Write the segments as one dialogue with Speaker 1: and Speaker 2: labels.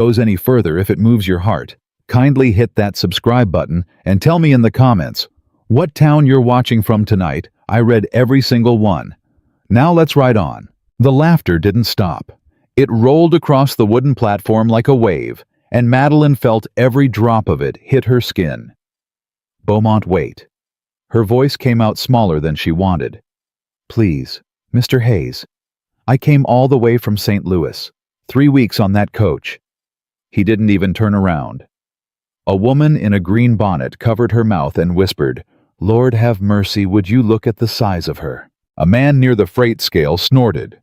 Speaker 1: goes any further if it moves your heart. Kindly hit that subscribe button and tell me in the comments what town you're watching from tonight. I read every single one. Now let's ride on. The laughter didn't stop. It rolled across the wooden platform like a wave, and Madeline felt every drop of it hit her skin. Beaumont, wait. Her voice came out smaller than she wanted. Please, Mr. Hayes. I came all the way from St. Louis. 3 weeks on that coach. He didn't even turn around. A woman in a green bonnet covered her mouth and whispered, Lord have mercy, would you look at the size of her? A man near the freight scale snorted.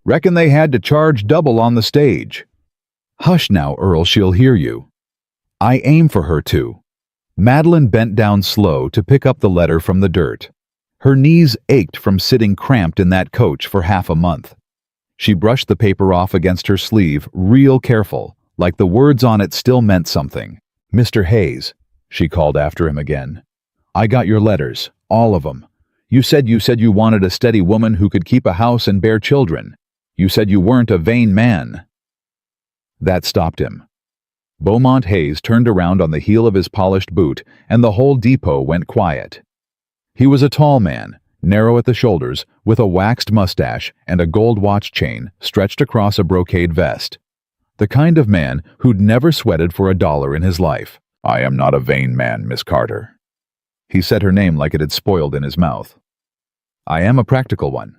Speaker 1: Reckon they had to charge double on the stage. Hush now, Earl, she'll hear you. I aim for her too. Madeline bent down slow to pick up the letter from the dirt. Her knees ached from sitting cramped in that coach for half a month. She brushed the paper off against her sleeve, real careful, like the words on it still meant something. Mr. Hayes, she called after him again. I got your letters, all of them. You said you wanted a steady woman who could keep a house and bear children. You said you weren't a vain man. That stopped him. Beaumont Hayes turned around on the heel of his polished boot, and the whole depot went quiet. He was a tall man, narrow at the shoulders, with a waxed mustache and a gold watch chain stretched across a brocade vest. The kind of man who'd never sweated for $1 in his life. I am not a vain man, Miss Carter. He said her name like it had spoiled in his mouth. I am a practical one,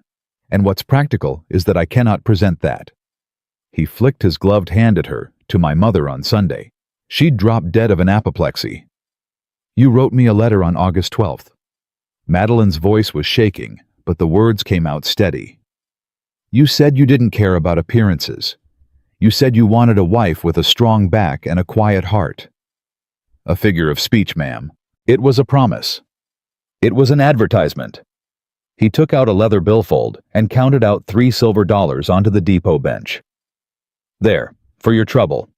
Speaker 1: and what's practical is that I cannot present that. He flicked his gloved hand at her, to my mother on Sunday. She'd dropped dead of an apoplexy. You wrote me a letter on August 12th. Madeline's voice was shaking, but the words came out steady. You said you didn't care about appearances. You said you wanted a wife with a strong back and a quiet heart. A figure of speech, ma'am. It was a promise. It was an advertisement. He took out a leather billfold and counted out $3 silver onto the depot bench. There, for your trouble.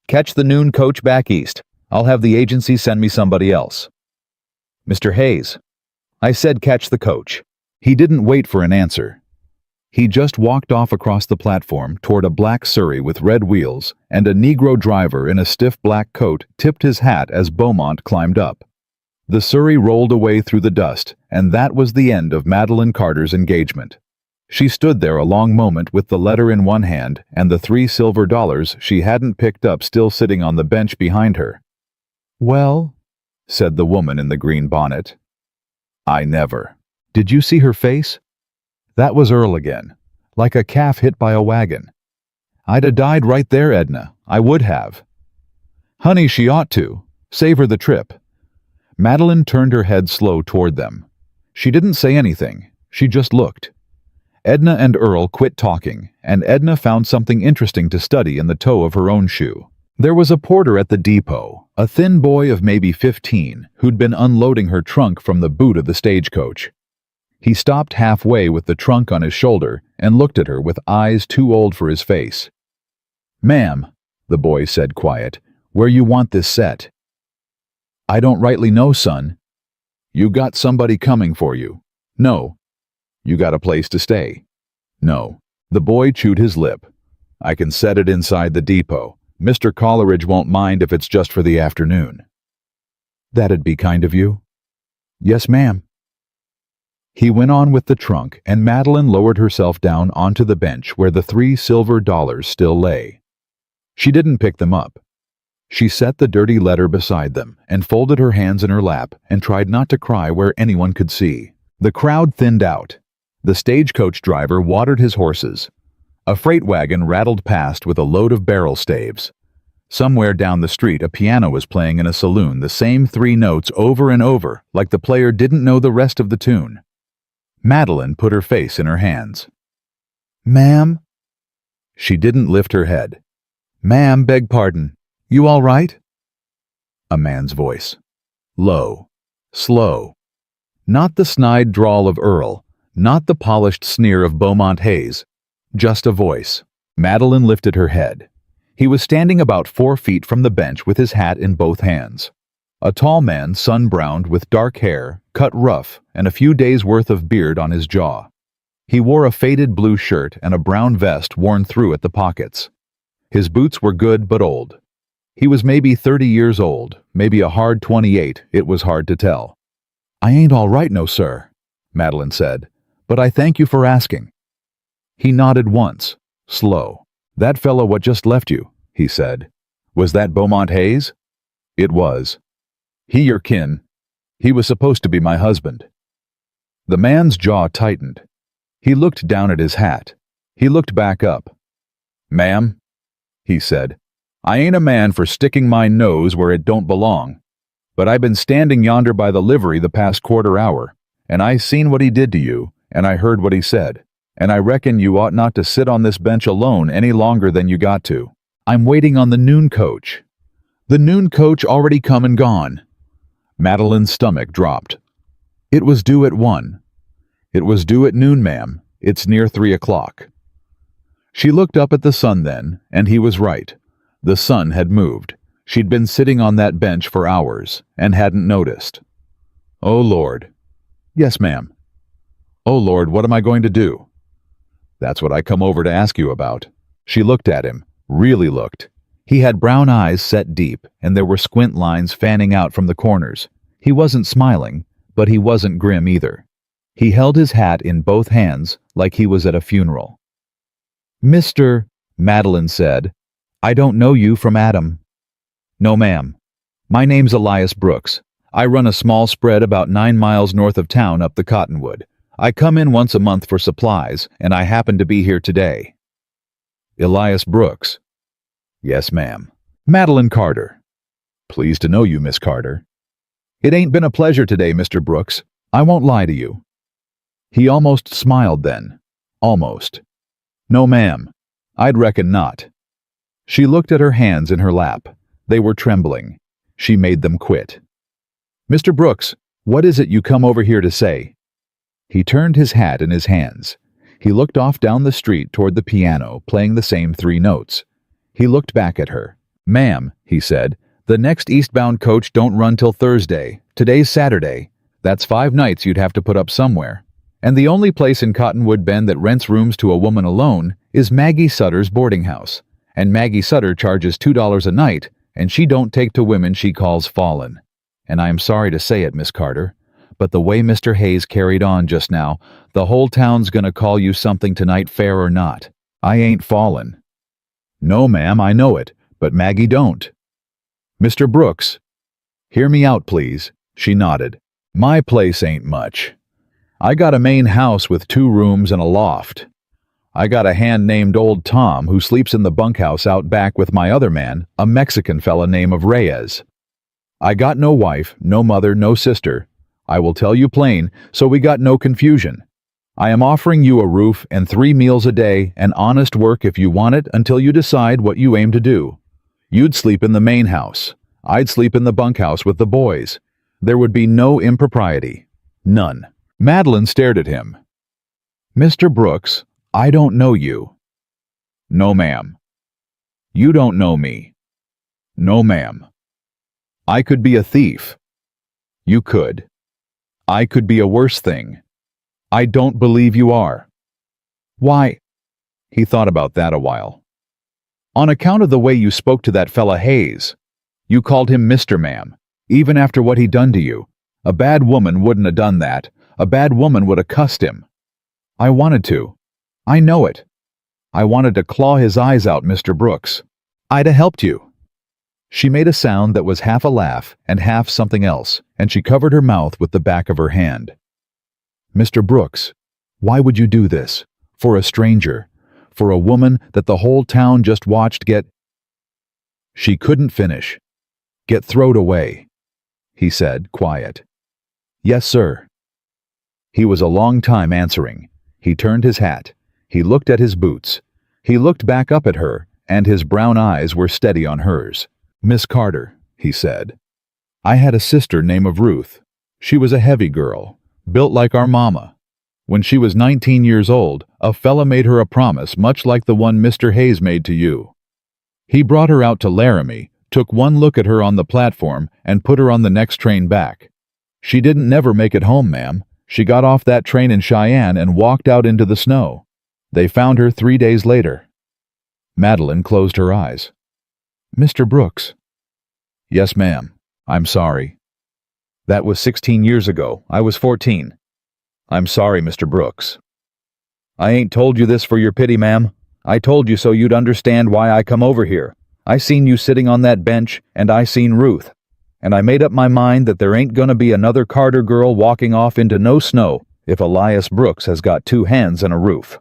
Speaker 1: Catch the noon coach back east. I'll have the agency send me somebody else. Mr. Hayes. I said catch the coach. He didn't wait for an answer. He just walked off across the platform toward a black surrey with red wheels, and a Negro driver in a stiff black coat tipped his hat as Beaumont climbed up. The surrey rolled away through the dust, and that was the end of Madeline Carter's engagement. She stood there a long moment with the letter in one hand and the $3 silver she hadn't picked up still sitting on the bench behind her. Well, said the woman in the green bonnet. I never. Did you see her face? That was Earl again, like a calf hit by a wagon. I'd 'a' died right there, Edna. I would have. Honey, she ought to. Save her the trip. Madeline turned her head slow toward them. She didn't say anything. She just looked. Edna and Earl quit talking, and Edna found something interesting to study in the toe of her own shoe. There was a porter at the depot, a thin boy of maybe 15, who'd been unloading her trunk from the boot of the stagecoach. He stopped halfway with the trunk on his shoulder and looked at her with eyes too old for his face. Ma'am, the boy said quiet, where you want this set? I don't rightly know, son. You got somebody coming for you? No. You got a place to stay? No. The boy chewed his lip. I can set it inside the depot. Mr. Coleridge won't mind if it's just for the afternoon. That'd be kind of you. Yes, ma'am. He went on with the trunk, and Madeline lowered herself down onto the bench where the $3 silver still lay. She didn't pick them up. She set the dirty letter beside them and folded her hands in her lap and tried not to cry where anyone could see. The crowd thinned out. The stagecoach driver watered his horses. A freight wagon rattled past with a load of barrel staves. Somewhere down the street, a piano was playing in a saloon the same 3 notes over and over, like the player didn't know the rest of the tune. Madeline put her face in her hands. Ma'am? She didn't lift her head. Ma'am, beg pardon. You all right? A man's voice. Low. Slow. Not the snide drawl of Earl, not the polished sneer of Beaumont Hayes. Just a voice. Madeline lifted her head. He was standing about 4 feet from the bench with his hat in both hands. A tall man, sun-browned, with dark hair, cut rough, and a few days' worth of beard on his jaw. He wore a faded blue shirt and a brown vest worn through at the pockets. His boots were good but old. He was maybe 30 years old, maybe a hard 28, it was hard to tell. "I ain't all right, no, sir," Madeline said, "but I thank you for asking." He nodded once, slow. "That fellow what just left you," he said. "Was that Beaumont Hayes?" "It was." "He your kin?" "He was supposed to be my husband." The man's jaw tightened. He looked down at his hat. He looked back up. "Ma'am," he said, "I ain't a man for sticking my nose where it don't belong. But I been standing yonder by the livery the past quarter hour, and I seen what he did to you, and I heard what he said, and I reckon you ought not to sit on this bench alone any longer than you got to. I'm waiting on the noon coach." "The noon coach already come and gone." Madeline's stomach dropped. "It was due at 1. "It was due at noon, ma'am. It's near 3 o'clock." She looked up at the sun then, and he was right. The sun had moved. She'd been sitting on that bench for hours, and hadn't noticed. "Oh, Lord." "Yes, ma'am." "Oh, Lord, what am I going to do?" "That's what I come over to ask you about." She looked at him, really looked. He had brown eyes set deep, and there were squint lines fanning out from the corners. He wasn't smiling, but he wasn't grim either. He held his hat in both hands like he was at a funeral. "Mr. Madeline said, I don't know you from Adam." "No, ma'am. My name's Elias Brooks. I run a small spread about 9 miles north of town up the Cottonwood. I come in once a month for supplies, and I happen to be here today." "Elias Brooks?" "Yes, ma'am." "Madeline Carter." "Pleased to know you, Miss Carter." "It ain't been a pleasure today, Mr. Brooks. I won't lie to you." He almost smiled then. Almost. "No, ma'am. I'd reckon not." She looked at her hands in her lap. They were trembling. She made them quit. "Mr. Brooks, what is it you come over here to say?" He turned his hat in his hands. He looked off down the street toward the piano, playing the same 3 notes. He looked back at her. "Ma'am," he said, "the next eastbound coach don't run till Thursday. Today's Saturday. That's 5 nights you'd have to put up somewhere. And the only place in Cottonwood Bend that rents rooms to a woman alone is Maggie Sutter's boarding house. And Maggie Sutter charges $2 a night, and she don't take to women she calls fallen. And I am sorry to say it, Miss Carter, but the way Mr. Hayes carried on just now, the whole town's gonna call you something tonight, fair or not. I ain't fallen." "No, ma'am, I know it, but Maggie don't." "Mr. Brooks." "Hear me out, please." She nodded. "My place ain't much. I got a main house with 2 rooms and a loft. I got a hand named Old Tom who sleeps in the bunkhouse out back with my other man, a Mexican fella named of Reyes. I got no wife, no mother, no sister. I will tell you plain, so we got no confusion. I am offering you a roof and 3 meals a day and honest work if you want it until you decide what you aim to do. You'd sleep in the main house. I'd sleep in the bunkhouse with the boys. There would be no impropriety. None." Madeline stared at him. "Mr. Brooks, I don't know you." "No, ma'am." "You don't know me." "No, ma'am." "I could be a thief." "You could." "I could be a worse thing." "I don't believe you are." "Why?" He thought about that a while. "On account of the way you spoke to that fella Hayes. You called him Mr. Ma'am, even after what he done to you. A bad woman wouldn't have done that. A bad woman would have cussed him. I wanted to. I know it. I wanted to claw his eyes out, Mr. Brooks. I'd have helped you." She made a sound that was half a laugh and half something else, and she covered her mouth with the back of her hand. "Mr. Brooks, why would you do this? For a stranger? For a woman that the whole town just watched get—" She couldn't finish. "Get throwed away," he said, quiet. "Yes, sir." He was a long time answering. He turned his hat. He looked at his boots. He looked back up at her, and his brown eyes were steady on hers. "Miss Carter," he said, "I had a sister named of Ruth. She was a heavy girl, built like our mama. When she was 19 years old, a fella made her a promise much like the one Mr. Hayes made to you. He brought her out to Laramie, took one look at her on the platform, and put her on the next train back. She didn't never make it home, ma'am. She got off that train in Cheyenne and walked out into the snow. They found her 3 days later." Madeline closed her eyes. Mr. Brooks. Yes, ma'am. I'm sorry. That was 16 years ago. I was 14. I'm sorry, Mr. Brooks. I ain't told you this for your pity, ma'am. I told you so you'd understand why I come over here. I seen you sitting on that bench, and I seen Ruth. And I made up my mind that there ain't gonna be another Carter girl walking off into no snow if Elias Brooks has got 2 hands and a roof.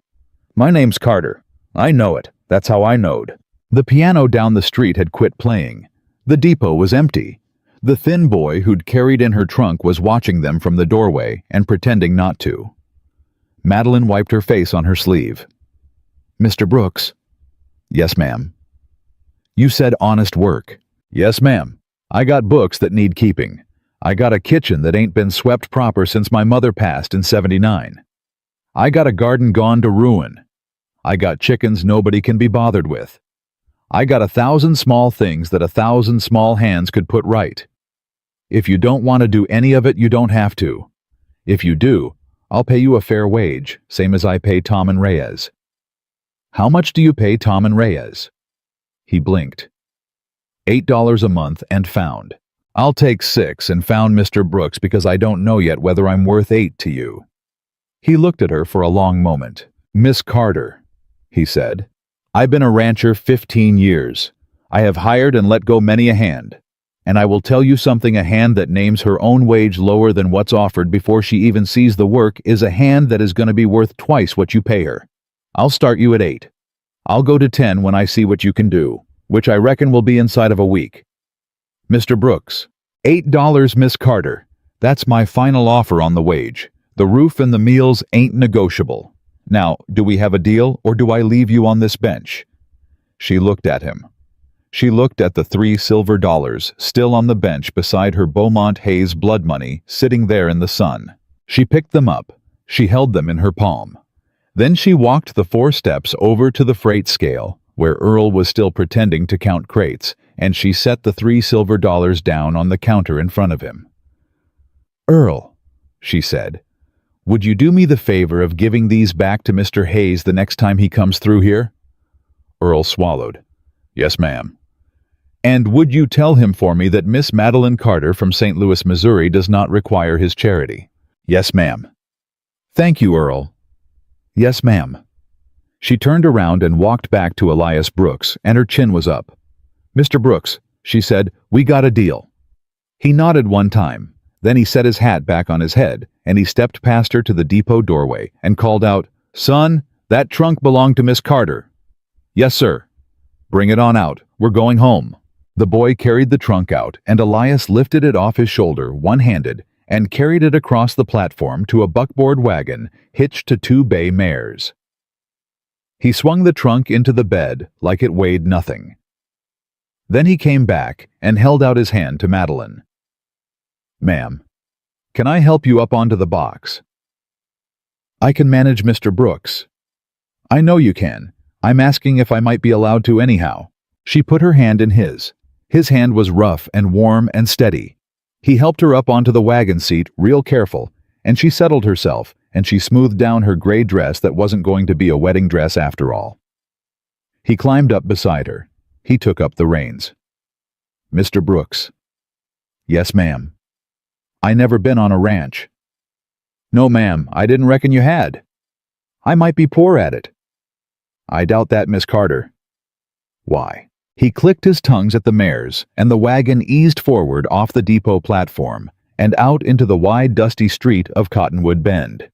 Speaker 1: My name's Carter. I know it. That's how I knowed. The piano down the street had quit playing. The depot was empty. The thin boy who'd carried in her trunk was watching them from the doorway and pretending not to. Madeline wiped her face on her sleeve. Mr. Brooks. Yes, ma'am. You said honest work. Yes, ma'am. I got books that need keeping. I got a kitchen that ain't been swept proper since my mother passed in '79. I got a garden gone to ruin. I got chickens nobody can be bothered with. I got 1,000 small things that 1,000 small hands could put right. If you don't want to do any of it, you don't have to. If you do, I'll pay you a fair wage, same as I pay Tom and Reyes. How much do you pay Tom and Reyes? He blinked. $8 a month and found. I'll take 6 and found Mr. Brooks because I don't know yet whether I'm worth 8 to you. He looked at her for a long moment. Miss Carter, he said, I've been a rancher 15 years. I have hired and let go many a hand. And I will tell you something, a hand that names her own wage lower than what's offered before she even sees the work is a hand that is going to be worth twice what you pay her. I'll start you at 8. I'll go to 10 when I see what you can do, which I reckon will be inside of a week. Mr. Brooks, $8, Miss Carter. That's my final offer on the wage. The roof and the meals ain't negotiable. Now, do we have a deal, or do I leave you on this bench? She looked at him. She looked at the 3 silver dollars still on the bench beside her Beaumont Hayes blood money sitting there in the sun. She picked them up. She held them in her palm. Then she walked the 4 steps over to the freight scale, where Earl was still pretending to count crates, and she set the 3 silver dollars down on the counter in front of him. Earl, she said, would you do me the favor of giving these back to Mr. Hayes the next time he comes through here? Earl swallowed. Yes, ma'am. And would you tell him for me that Miss Madeline Carter from St. Louis, Missouri does not require his charity? Yes, ma'am. Thank you, Earl. Yes, ma'am. She turned around and walked back to Elias Brooks, and her chin was up. Mr. Brooks, she said, we got a deal. He nodded one time. Then he set his hat back on his head, and he stepped past her to the depot doorway and called out, Son, that trunk belonged to Miss Carter. Yes, sir. Bring it on out. We're going home. The boy carried the trunk out, and Elias lifted it off his shoulder one-handed and carried it across the platform to a buckboard wagon hitched to 2 bay mares. He swung the trunk into the bed like it weighed nothing. Then he came back and held out his hand to Madeline. Ma'am, can I help you up onto the box? I can manage Mr. Brooks. I know you can. I'm asking if I might be allowed to anyhow. She put her hand in his. His hand was rough and warm and steady. He helped her up onto the wagon seat real careful, and she settled herself, and she smoothed down her gray dress that wasn't going to be a wedding dress after all. He climbed up beside her. He took up the reins. Mr. Brooks. Yes, ma'am. I never been on a ranch. No, ma'am, I didn't reckon you had. I might be poor at it. I doubt that, Miss Carter. Why? He clicked his tongues at the mares, and the wagon eased forward off the depot platform and out into the wide, dusty street of Cottonwood Bend.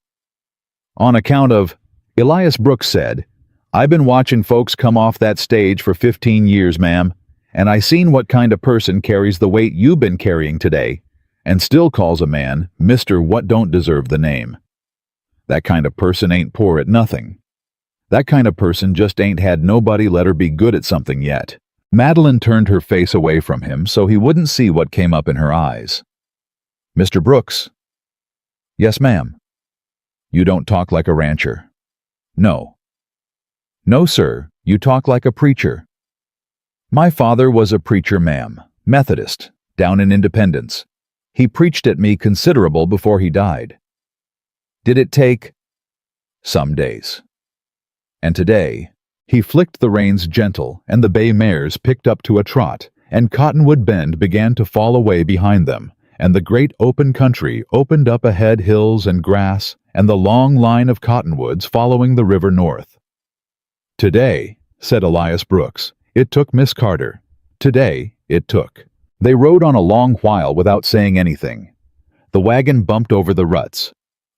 Speaker 1: On account of, Elias Brooks said, I've been watching folks come off that stage for 15 years, ma'am, and I seen what kind of person carries the weight you've been carrying today, and still calls a man Mr. What don't deserve the name. That kind of person ain't poor at nothing. That kind of person just ain't had nobody let her be good at something yet. Madeline turned her face away from him so he wouldn't see what came up in her eyes. Mr. Brooks. Yes, ma'am. You don't talk like a rancher. No. No, sir, you talk like a preacher. My father was a preacher, ma'am, Methodist, down in Independence. He preached at me considerable before he died. Did it take? Some days. And today, He flicked the reins gentle, and the bay mares picked up to a trot, and Cottonwood Bend began to fall away behind them, and the great open country opened up ahead, hills and grass, and the long line of cottonwoods following the river north. "Today," said Elias Brooks, "it took Miss Carter. Today, it took." They rode on a long while without saying anything. The wagon bumped over the ruts.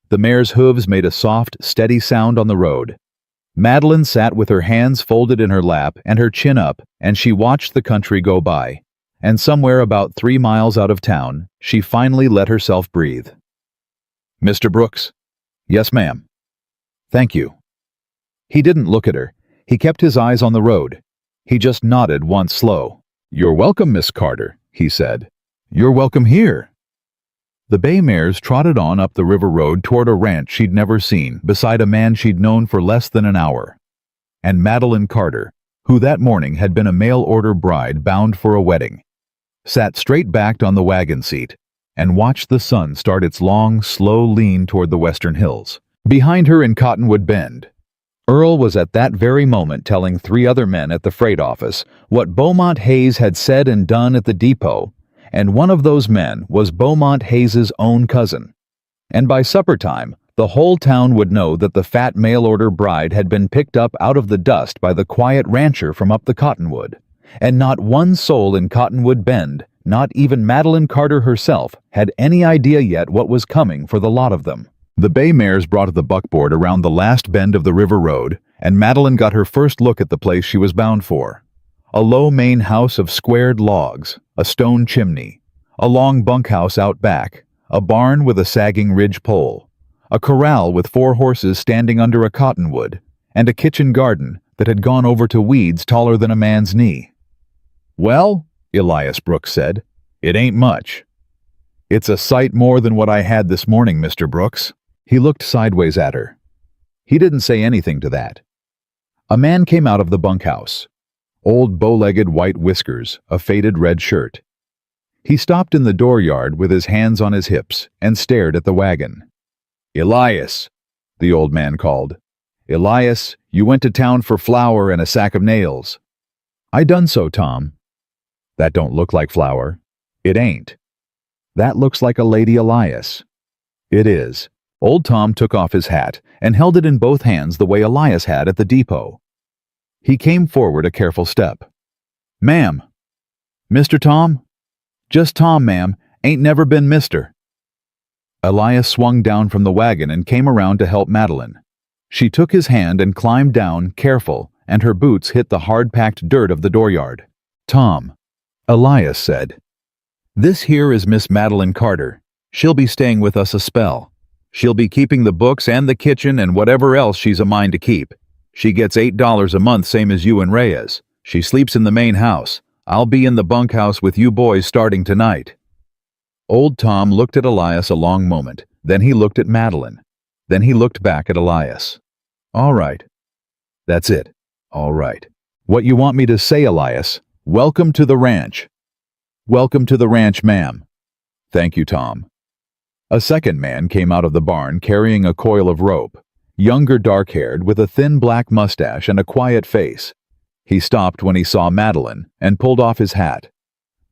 Speaker 1: The mare's hooves made a soft, steady sound on the road. Madeline sat with her hands folded in her lap and her chin up, and she watched the country go by. And somewhere about 3 miles out of town, she finally let herself breathe. "Mr. Brooks?" "Yes, ma'am." "Thank you." He didn't look at her. He kept his eyes on the road. He just nodded once slow. "You're welcome, Miss Carter," he said. "You're welcome here." The bay mares trotted on up the river road toward a ranch she'd never seen, beside a man she'd known for less than an hour. And Madeline Carter, who that morning had been a mail-order bride bound for a wedding, sat straight-backed on the wagon seat and watched the sun start its long, slow lean toward the western hills. Behind her in Cottonwood Bend, Earl was at that very moment telling 3 other men at the freight office what Beaumont Hayes had said and done at the depot, and one of those men was Beaumont Hayes's own cousin. And by supper time, the whole town would know that the fat mail-order bride had been picked up out of the dust by the quiet rancher from up the cottonwood, and not one soul in Cottonwood Bend, not even Madeline Carter herself, had any idea yet what was coming for the lot of them. The bay mares brought the buckboard around the last bend of the river road, and Madeline got her first look at the place she was bound for. A low main house of squared logs, a stone chimney, a long bunkhouse out back, a barn with a sagging ridge pole, a corral with 4 horses standing under a cottonwood, and a kitchen garden that had gone over to weeds taller than a man's knee. "Well," Elias Brooks said, "it ain't much." "It's a sight more than what I had this morning, Mr. Brooks." He looked sideways at her. He didn't say anything to that. A man came out of the bunkhouse. Old bow-legged white whiskers, a faded red shirt. He stopped in the dooryard with his hands on his hips and stared at the wagon. "Elias," the old man called. "Elias, you went to town for flour and a sack of nails." "I done so, Tom." "That don't look like flour." "It ain't." "That looks like a Lady Elias." "It is." Old Tom took off his hat and held it in both hands the way Elias had at the depot. He came forward a careful step. "Ma'am." "Mr. Tom?" "Just Tom, ma'am. Ain't never been Mr." Elias swung down from the wagon and came around to help Madeline. She took his hand and climbed down, careful, and her boots hit the hard-packed dirt of the dooryard. "Tom," Elias said, "this here is Miss Madeline Carter. She'll be staying with us a spell. She'll be keeping the books and the kitchen and whatever else she's a mind to keep. She gets $8 a month, same as you and Reyes. She sleeps in the main house. I'll be in the bunkhouse with you boys starting tonight." Old Tom looked at Elias a long moment. Then he looked at Madeline. Then he looked back at Elias. "All right." "That's it. All right. What you want me to say, Elias? Welcome to the ranch." "Welcome to the ranch, ma'am." "Thank you, Tom." A second man came out of the barn carrying a coil of rope, younger, dark-haired, with a thin black mustache and a quiet face. He stopped when he saw Madeline and pulled off his hat.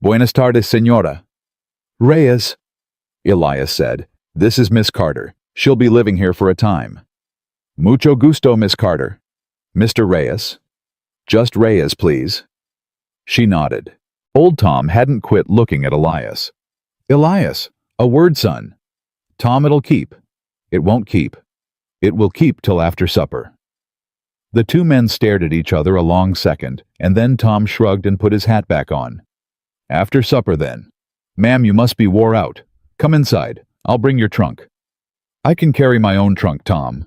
Speaker 1: "Buenas tardes, señora." "Reyes," Elias said. "This is Miss Carter. She'll be living here for a time." "Mucho gusto, Miss Carter." "Mr. Reyes?" "Just Reyes, please." She nodded. Old Tom hadn't quit looking at Elias. "Elias, a word, son." "Tom, it'll keep." "It won't keep." "It will keep till after supper." The 2 men stared at each other a long second, and then Tom shrugged and put his hat back on. "After supper, then. Ma'am, you must be wore out. Come inside. I'll bring your trunk." "I can carry my own trunk, Tom."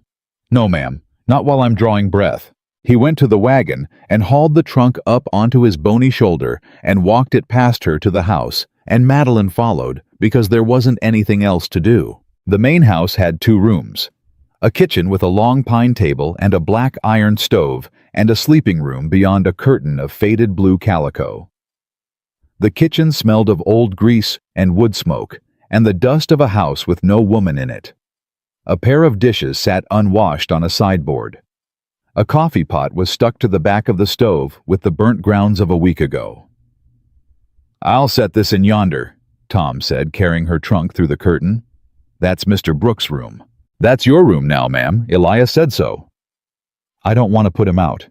Speaker 1: "No, ma'am, not while I'm drawing breath." He went to the wagon and hauled the trunk up onto his bony shoulder and walked it past her to the house, and Madeline followed because there wasn't anything else to do. The main house had 2 rooms. A kitchen with a long pine table and a black iron stove, and a sleeping room beyond a curtain of faded blue calico. The kitchen smelled of old grease and wood smoke, and the dust of a house with no woman in it. A pair of dishes sat unwashed on a sideboard. A coffee pot was stuck to the back of the stove with the burnt grounds of a week ago. "I'll set this in yonder," Tom said, carrying her trunk through the curtain. "That's Mr. Brooks' room." "That's your room now, ma'am. Elias said so." "I don't want to put him out."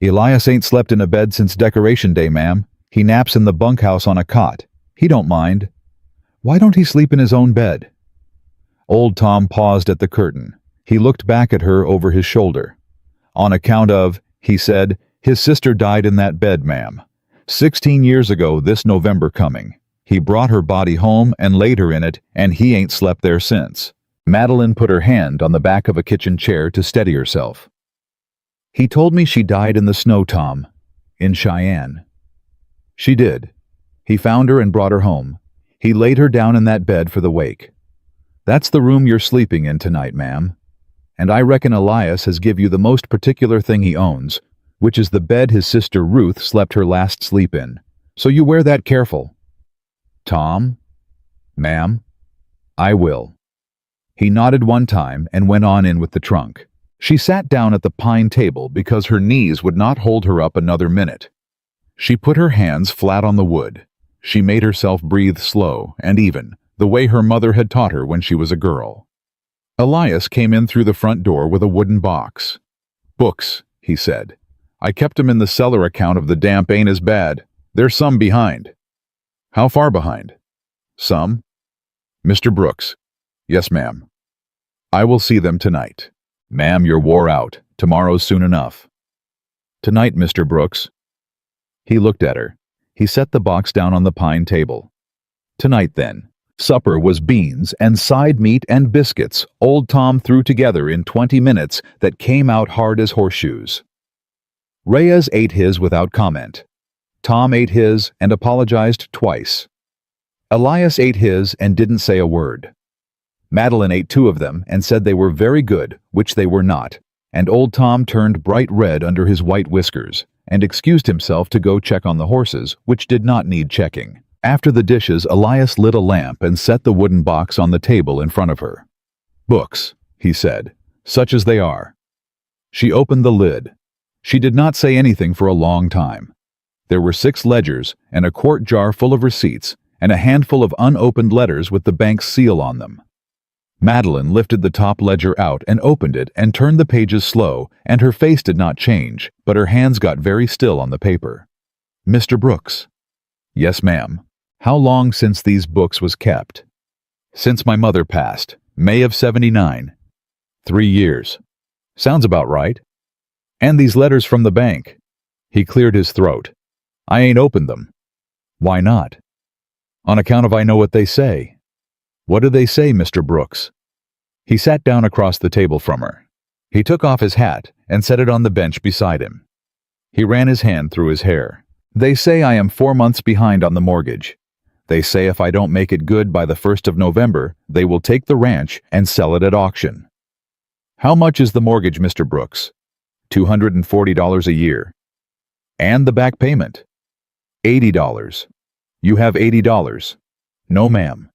Speaker 1: "Elias ain't slept in a bed since Decoration Day, ma'am. He naps in the bunkhouse on a cot. He don't mind." "Why don't he sleep in his own bed?" Old Tom paused at the curtain. He looked back at her over his shoulder. "On account of," he said, "his sister died in that bed, ma'am. 16 years ago this November coming. He brought her body home and laid her in it, and he ain't slept there since." Madeline put her hand on the back of a kitchen chair to steady herself. "He told me she died in the snow, Tom. In Cheyenne." "She did. He found her and brought her home. He laid her down in that bed for the wake. That's the room you're sleeping in tonight, ma'am. And I reckon Elias has give you the most particular thing he owns, which is the bed his sister Ruth slept her last sleep in. So you wear that careful." "Tom?" "Ma'am, I will." He nodded one time and went on in with the trunk. She sat down at the pine table because her knees would not hold her up another minute. She put her hands flat on the wood. She made herself breathe slow and even, the way her mother had taught her when she was a girl. Elias came in through the front door with a wooden box. "Books," he said. "I kept 'em in the cellar account of the damp ain't as bad. There's some behind." "How far behind?" "Some." "Mr. Brooks." "Yes, ma'am." "I will see them tonight." "Ma'am, you're wore out. Tomorrow's soon enough." "Tonight, Mr. Brooks." He looked at her. He set the box down on the pine table. "Tonight, then." Supper was beans and side meat and biscuits old Tom threw together in 20 minutes that came out hard as horseshoes. Reyes ate his without comment. Tom ate his and apologized twice. Elias ate his and didn't say a word. Madeline ate 2 of them and said they were very good, which they were not, and old Tom turned bright red under his white whiskers and excused himself to go check on the horses, which did not need checking. After the dishes, Elias lit a lamp and set the wooden box on the table in front of her. "Books," he said, "such as they are." She opened the lid. She did not say anything for a long time. There were 6 ledgers and a quart jar full of receipts and a handful of unopened letters with the bank's seal on them. Madeline lifted the top ledger out and opened it and turned the pages slow, and her face did not change, but her hands got very still on the paper. "Mr. Brooks." "Yes, ma'am." "How long since these books was kept?" "Since my mother passed, May of 79. 3 years. "Sounds about right." "And these letters from the bank." He cleared his throat. "I ain't opened them." "Why not?" "On account of I know what they say." "What do they say, Mr. Brooks?" He sat down across the table from her. He took off his hat and set it on the bench beside him. He ran his hand through his hair. "They say I am 4 months behind on the mortgage. They say if I don't make it good by the 1st of November, they will take the ranch and sell it at auction." "How much is the mortgage, Mr. Brooks?" $240 a year. "And the back payment?" $80. "You have $80. "No, ma'am."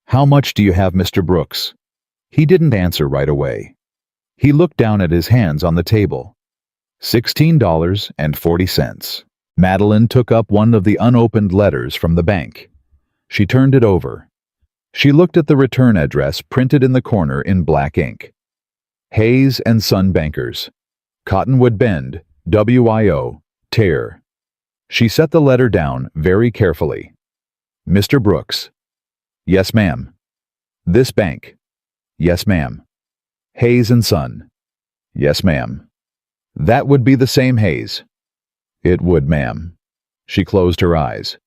Speaker 1: "How much do you have, Mr. Brooks?" He didn't answer right away. He looked down at his hands on the table. $16.40. Madeline took up one of the unopened letters from the bank. She turned it over. She looked at the return address printed in the corner in black ink. Hayes and Son Bankers. Cottonwood Bend, WIO, Tear. She set the letter down very carefully. "Mr. Brooks." "Yes, ma'am." "This bank." "Yes, ma'am." "Hayes and Son." "Yes, ma'am." "That would be the same Hayes." "It would, ma'am." She closed her eyes.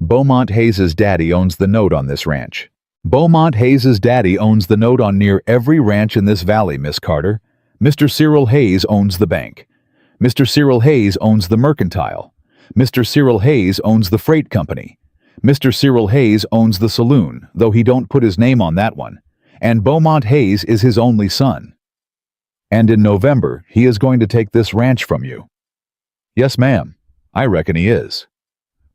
Speaker 1: "Beaumont Hayes's daddy owns the note on this ranch." "Beaumont Hayes's daddy owns the note on near every ranch in this valley, Miss Carter. Mr. Cyril Hayes owns the bank. Mr. Cyril Hayes owns the mercantile. Mr. Cyril Hayes owns the freight company. Mr. Cyril Hayes owns the saloon, though he don't put his name on that one. And Beaumont Hayes is his only son. And in November, he is going to take this ranch from you." "Yes, ma'am. I reckon he is."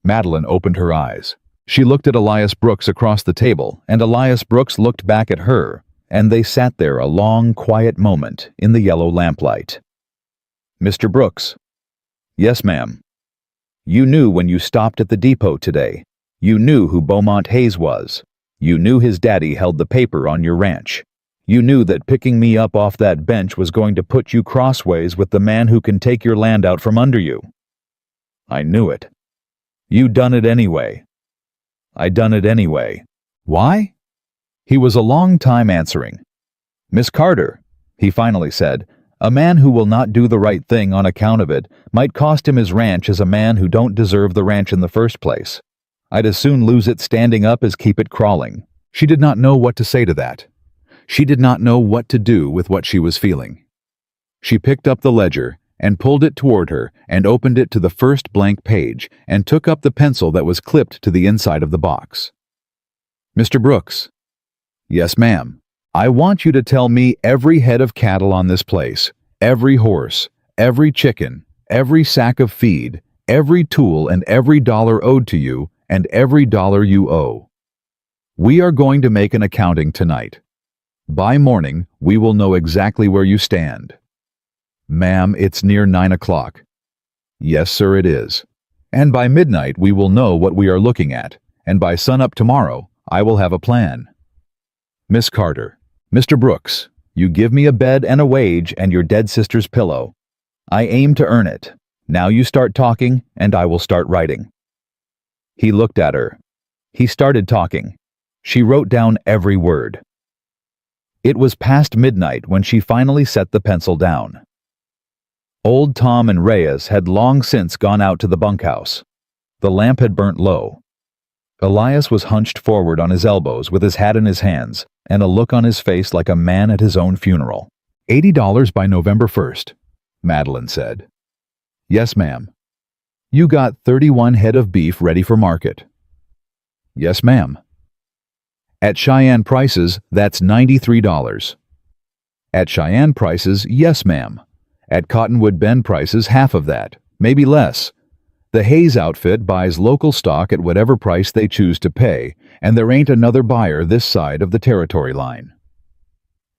Speaker 1: Madeline opened her eyes. She looked at Elias Brooks across the table, and Elias Brooks looked back at her, and they sat there a long, quiet moment in the yellow lamplight. "Mr. Brooks." "Yes, ma'am." "You knew when you stopped at the depot today. You knew who Beaumont Hayes was. You knew his daddy held the paper on your ranch. You knew that picking me up off that bench was going to put you crossways with the man who can take your land out from under you." "I knew it." "You done it anyway." "I done it anyway." "Why?" He was a long time answering. "Miss Carter," he finally said, "a man who will not do the right thing on account of it might cost him his ranch as a man who don't deserve the ranch in the first place. I'd as soon lose it standing up as keep it crawling." She did not know what to say to that. She did not know what to do with what she was feeling. She picked up the ledger and pulled it toward her and opened it to the first blank page and took up the pencil that was clipped to the inside of the box. "Mr. Brooks." "Yes, ma'am. I want you to tell me every head of cattle on this place, every horse, every chicken, every sack of feed, every tool and every dollar owed to you, and every dollar you owe. We are going to make an accounting tonight. By morning, we will know exactly where you stand." "Ma'am, it's near 9 o'clock." "Yes, sir, it is. And by midnight, we will know what we are looking at, and by sunup tomorrow, I will have a plan." "Miss Carter." "Mr. Brooks, you give me a bed and a wage and your dead sister's pillow. I aim to earn it. Now you start talking, and I will start writing." He looked at her. He started talking. She wrote down every word. It was past midnight when she finally set the pencil down. Old Tom and Reyes had long since gone out to the bunkhouse. The lamp had burnt low. Elias was hunched forward on his elbows with his hat in his hands and a look on his face like a man at his own funeral. $80 by November 1st, Madeline said. "Yes, ma'am." "You got 31 head of beef ready for market." "Yes, ma'am." "At Cheyenne prices, that's $93. "At Cheyenne prices, yes, ma'am. At Cottonwood Bend prices, half of that, maybe less. The Hayes outfit buys local stock at whatever price they choose to pay, and there ain't another buyer this side of the territory line."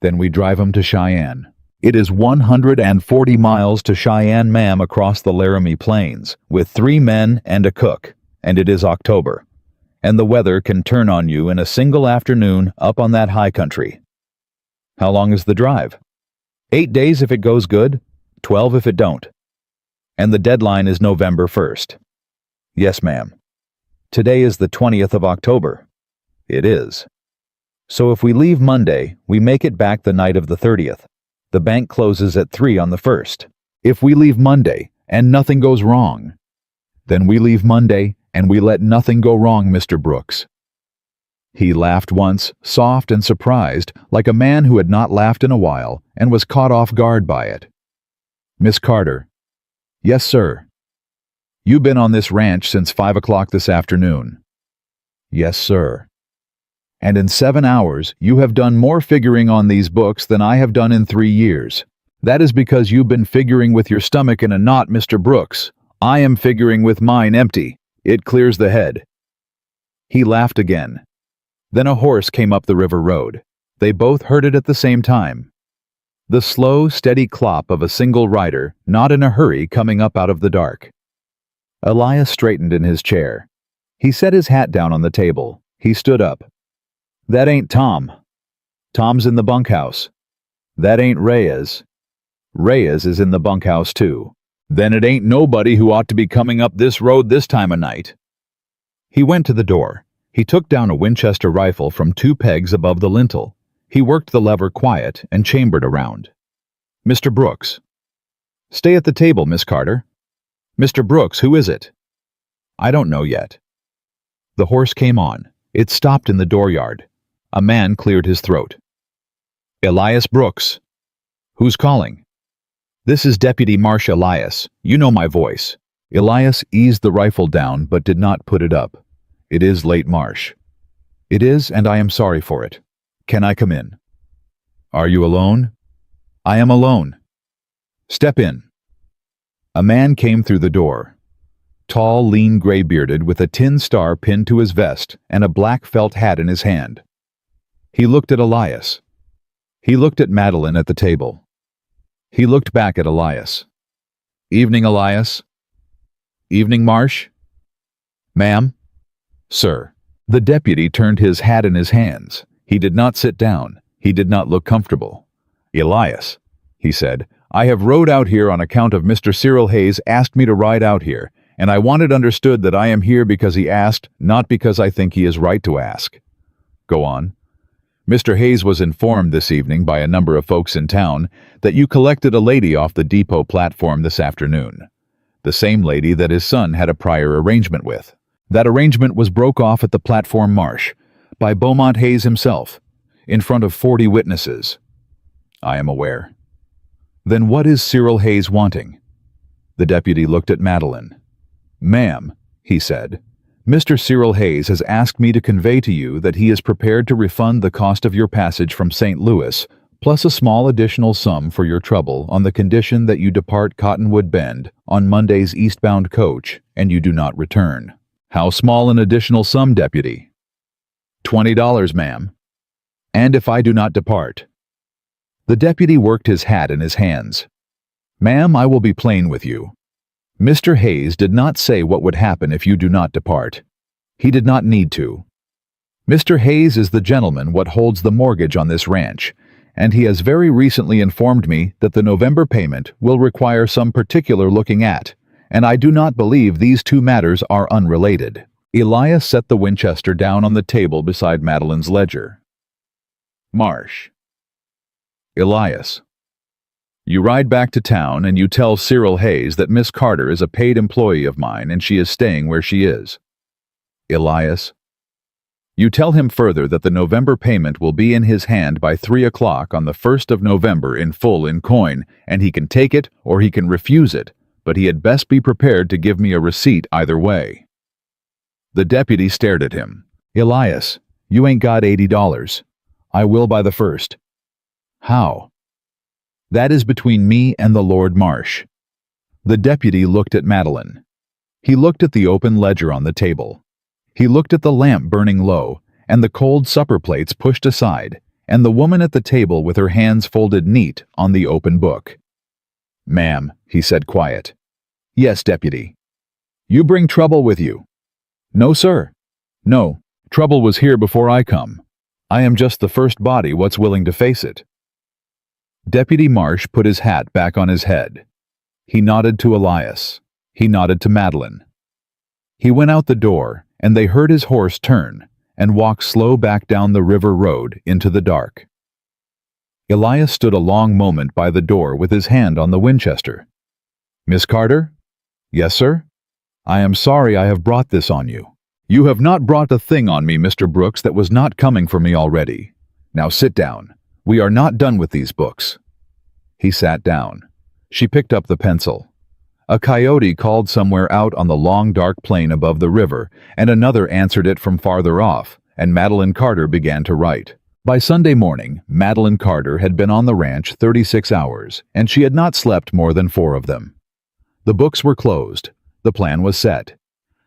Speaker 1: "Then we drive 'em to Cheyenne." "It is 140 miles to Cheyenne, ma'am, across the Laramie Plains, with 3 men and a cook, and it is October. And the weather can turn on you in a single afternoon up on that high country." "How long is the drive?" 8 days if it goes good, 12 if it don't. "And the deadline is November 1st. "Yes, ma'am." "Today is the 20th of October." "It is." "So if we leave Monday, we make it back the night of the 30th. The bank closes at 3 on the 1st. "If we leave Monday, and nothing goes wrong." "Then we leave Monday, and we let nothing go wrong, Mr. Brooks." He laughed once, soft and surprised, like a man who had not laughed in a while and was caught off guard by it. "Miss Carter." "Yes, sir." "You been on this ranch since 5 o'clock this afternoon." "Yes, sir." "And in 7 hours, you have done more figuring on these books than I have done in 3 years. That is because you've been figuring with your stomach in a knot, Mr. Brooks. I am figuring with mine empty. It clears the head." He laughed again. Then a horse came up the river road. They both heard it at the same time. The slow, steady clop of a single rider, not in a hurry, coming up out of the dark. Elias straightened in his chair. He set his hat down on the table. He stood up. "That ain't Tom. Tom's in the bunkhouse. That ain't Reyes. Reyes is in the bunkhouse too. Then it ain't nobody who ought to be coming up this road this time of night." He went to the door. He took down a Winchester rifle from 2 pegs above the lintel. He worked the lever quiet and chambered around. "Mr. Brooks." "Stay at the table, Miss Carter." "Mr. Brooks, who is it?" "I don't know yet." The horse came on. It stopped in the dooryard. A man cleared his throat. "Elias Brooks." "Who's calling?" "This is Deputy Marsh Elias. You know my voice." Elias eased the rifle down but did not put it up. "It is late, Marsh." "It is, and I am sorry for it. Can I come in?" "Are you alone?" "I am alone." "Step in." A man came through the door. Tall, lean, gray-bearded, with a tin star pinned to his vest and a black felt hat in his hand. He looked at Elias. He looked at Madeline at the table. He looked back at Elias. "Evening, Elias." "Evening, Marsh." "Ma'am." "Sir." The deputy turned his hat in his hands. He did not sit down. He did not look comfortable. "Elias," he said, "I have rode out here on account of Mr. Cyril Hayes asked me to ride out here, and I want it understood that I am here because he asked, not because I think he is right to ask." "Go on." "Mr. Hayes was informed this evening by a number of folks in town that you collected a lady off the depot platform this afternoon. The same lady that his son had a prior arrangement with. That arrangement was broke off at the platform marsh by Beaumont Hayes himself, in front of 40 witnesses." "I am aware." "Then what is Cyril Hayes wanting?" The deputy looked at Madeline. "Ma'am," he said, "Mr. Cyril Hayes has asked me to convey to you that he is prepared to refund the cost of your passage from St. Louis, plus a small additional sum for your trouble on the condition that you depart Cottonwood Bend on Monday's eastbound coach and you do not return." "How small an additional sum, deputy?" $20, ma'am." "And if I do not depart?" The deputy worked his hat in his hands. "Ma'am, I will be plain with you. Mr. Hayes did not say what would happen if you do not depart. He did not need to. Mr. Hayes is the gentleman what holds the mortgage on this ranch, and he has very recently informed me that the November payment will require some particular looking at, and I do not believe these two matters are unrelated." Elias set the Winchester down on the table beside Madeline's ledger. "Marsh." "Elias. You ride back to town and you tell Cyril Hayes that Miss Carter is a paid employee of mine and she is staying where she is." "Elias. You tell him further that the November payment will be in his hand by 3 o'clock on the 1st of November in full in coin, and he can take it or he can refuse it, but he had best be prepared to give me a receipt either way." The deputy stared at him. "Elias, you ain't got $80. I will by the 1st. "How?" "That is between me and the Lord Marsh." The deputy looked at Madeline. He looked at the open ledger on the table. He looked at the lamp burning low, and the cold supper plates pushed aside, and the woman at the table with her hands folded neat on the open book. "Ma'am," he said quiet. "Yes, deputy." "You bring trouble with you?" "No, sir." "No, trouble was here before I come. I am just the first body what's willing to face it." Deputy Marsh put his hat back on his head. He nodded to Elias. He nodded to Madeline. He went out the door, and they heard his horse turn and walk slow back down the river road into the dark. Elias stood a long moment by the door with his hand on the Winchester. "Miss Carter?" "Yes, sir." "I am sorry I have brought this on you." "You have not brought a thing on me, Mr. Brooks, that was not coming for me already. Now sit down. We are not done with these books." He sat down. She picked up the pencil. A coyote called somewhere out on the long dark plain above the river, and another answered it from farther off, and Madeline Carter began to write. By Sunday morning, Madeline Carter had been on the ranch 36 hours, and she had not slept more than 4 of them. The books were closed. The plan was set.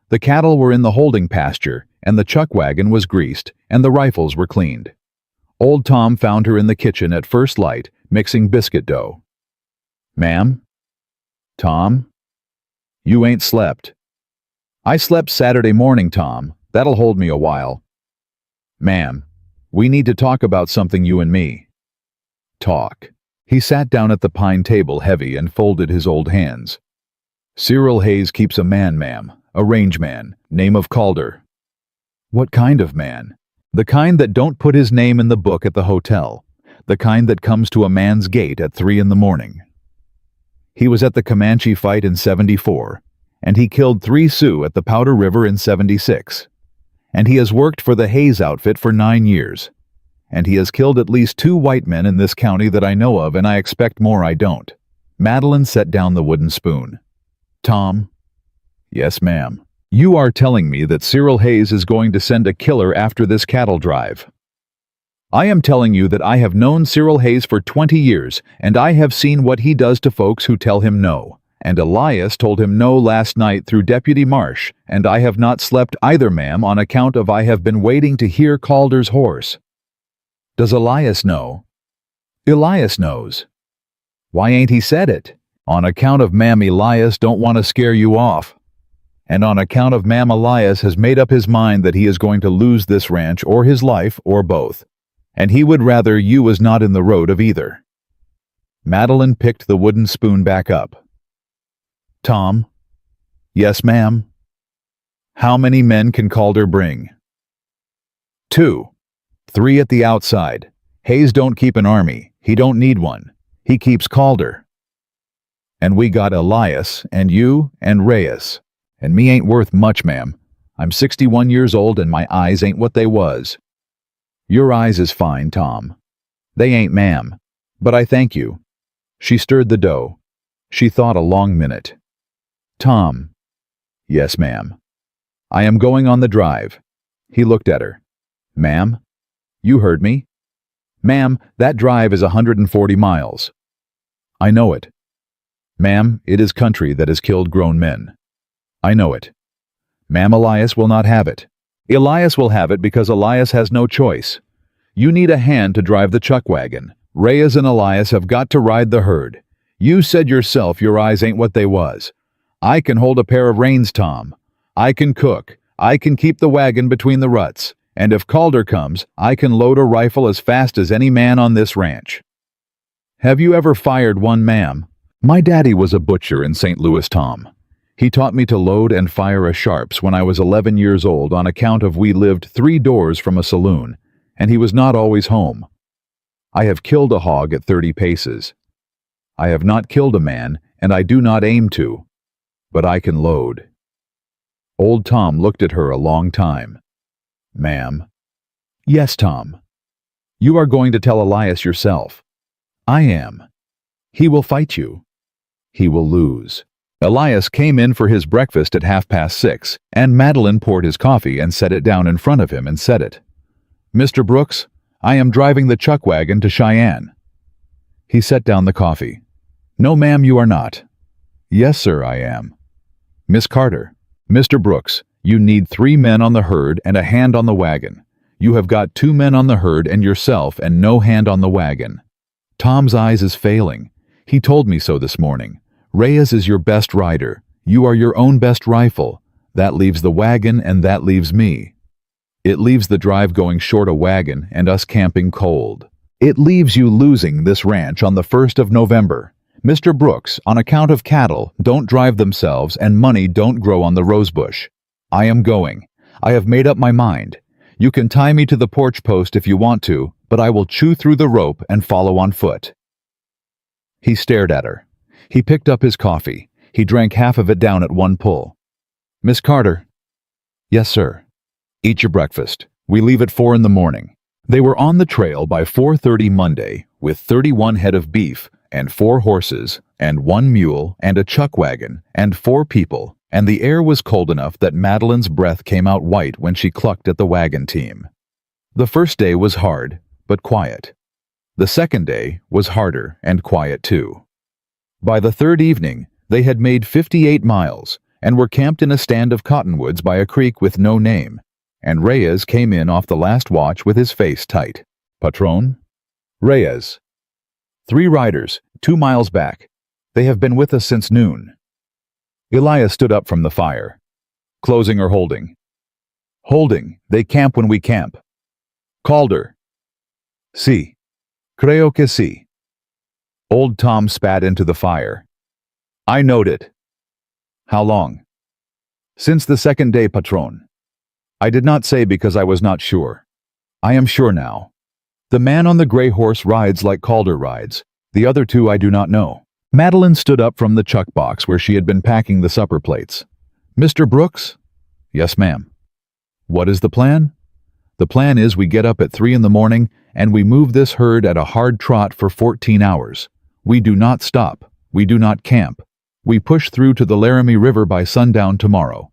Speaker 1: The cattle were in the holding pasture, and the chuck wagon was greased, and the rifles were cleaned. Old Tom found her in the kitchen at first light, mixing biscuit dough. "Ma'am?" "Tom?" "You ain't slept." "I slept Saturday morning, Tom. That'll hold me a while." "Ma'am, we need to talk about something, you and me." "Talk." He sat down at the pine table heavy and folded his old hands. "Cyril Hayes keeps a man, ma'am, a range man, name of Calder." "What kind of man?" "The kind that don't put his name in the book at the hotel. The kind that comes to a man's gate at 3 in the morning. He was at the Comanche fight in 74, and he killed 3 Sioux at the Powder River in 76. And he has worked for the Hayes outfit for 9 years. And he has killed at least 2 white men in this county that I know of, and I expect more I don't." Madeline set down the wooden spoon. "Tom?" "Yes, ma'am." "You are telling me that Cyril Hayes is going to send a killer after this cattle drive." "I am telling you that I have known Cyril Hayes for 20 years, and I have seen what he does to folks who tell him no. And Elias told him no last night through Deputy Marsh, and I have not slept either, ma'am, on account of I have been waiting to hear Calder's horse." "Does Elias know?" Elias knows. Why ain't he said it? On account of Ma'am Elias don't want to scare you off. And on account of Ma'am Elias has made up his mind that he is going to lose this ranch or his life or both. And he would rather you was not in the road of either. Madeline picked the wooden spoon back up. Tom? Yes, ma'am. How many men can Calder bring? 2. 3 at the outside. Hayes don't keep an army. He don't need one. He keeps Calder. And we got Elias, and you, and Reyes. And me ain't worth much, ma'am. I'm 61 years old and my eyes ain't what they was. Your eyes is fine, Tom. They ain't, ma'am. But I thank you. She stirred the dough. She thought a long minute. Tom. Yes, ma'am. I am going on the drive. He looked at her. Ma'am? You heard me? Ma'am, that drive is 140 miles. I know it. Ma'am, it is country that has killed grown men. I know it. Ma'am, Elias will not have it. Elias will have it because Elias has no choice. You need a hand to drive the chuck wagon. Reyes and Elias have got to ride the herd. You said yourself your eyes ain't what they was. I can hold a pair of reins, Tom. I can cook. I can keep the wagon between the ruts. And if Calder comes, I can load a rifle as fast as any man on this ranch. Have you ever fired one, ma'am? My daddy was a butcher in St. Louis, Tom. He taught me to load and fire a Sharps when I was 11 years old on account of we lived 3 doors from a saloon, and he was not always home. I have killed a hog at 30 paces. I have not killed a man, and I do not aim to, but I can load. Old Tom looked at her a long time. Ma'am. Yes, Tom. You are going to tell Elias yourself. I am. He will fight you. He will lose. Elias came in for his breakfast at 6:30, and Madeline poured his coffee and set it down in front of him and said it. Mr. Brooks, I am driving the chuck wagon to Cheyenne. He set down the coffee. No, ma'am, you are not. Yes, sir, I am. Miss Carter. Mr. Brooks, you need 3 men on the herd and a hand on the wagon. You have got 2 men on the herd and yourself and no hand on the wagon. Tom's eyes is failing. He told me so this morning. Reyes is your best rider. You are your own best rifle. That leaves the wagon and that leaves me. It leaves the drive going short a wagon and us camping cold. It leaves you losing this ranch on the 1st of November. Mr. Brooks, on account of cattle, don't drive themselves and money don't grow on the rosebush. I am going. I have made up my mind. You can tie me to the porch post if you want to, but I will chew through the rope and follow on foot. He stared at her. He picked up his coffee. He drank half of it down at one pull. Miss Carter. Yes, sir. Eat your breakfast. We leave at 4 in the morning. They were on the trail by 4:30 Monday with 31 head of beef and 4 horses and 1 mule and a chuck wagon and 4 people, and the air was cold enough that Madeline's breath came out white when she clucked at the wagon team. The first day was hard, but quiet. The second day was harder and quiet too. By the 3rd evening, they had made 58 miles and were camped in a stand of cottonwoods by a creek with no name, and Reyes came in off the last watch with his face tight. Patron? Reyes. 3 riders, 2 miles back. They have been with us since noon. Elias stood up from the fire. Closing or holding? Holding. They camp when we camp. Calder. Sí. Creo que sí. Old Tom spat into the fire. I knowed it. How long? Since the 2nd day, Patron. I did not say because I was not sure. I am sure now. The man on the gray horse rides like Calder rides. The other 2 I do not know. Madeline stood up from the chuck box where she had been packing the supper plates. Mr. Brooks? Yes, ma'am. What is the plan? The plan is we get up at 3 in the morning and we move this herd at a hard trot for 14 hours. We do not stop. We do not camp. We push through to the Laramie River by sundown tomorrow.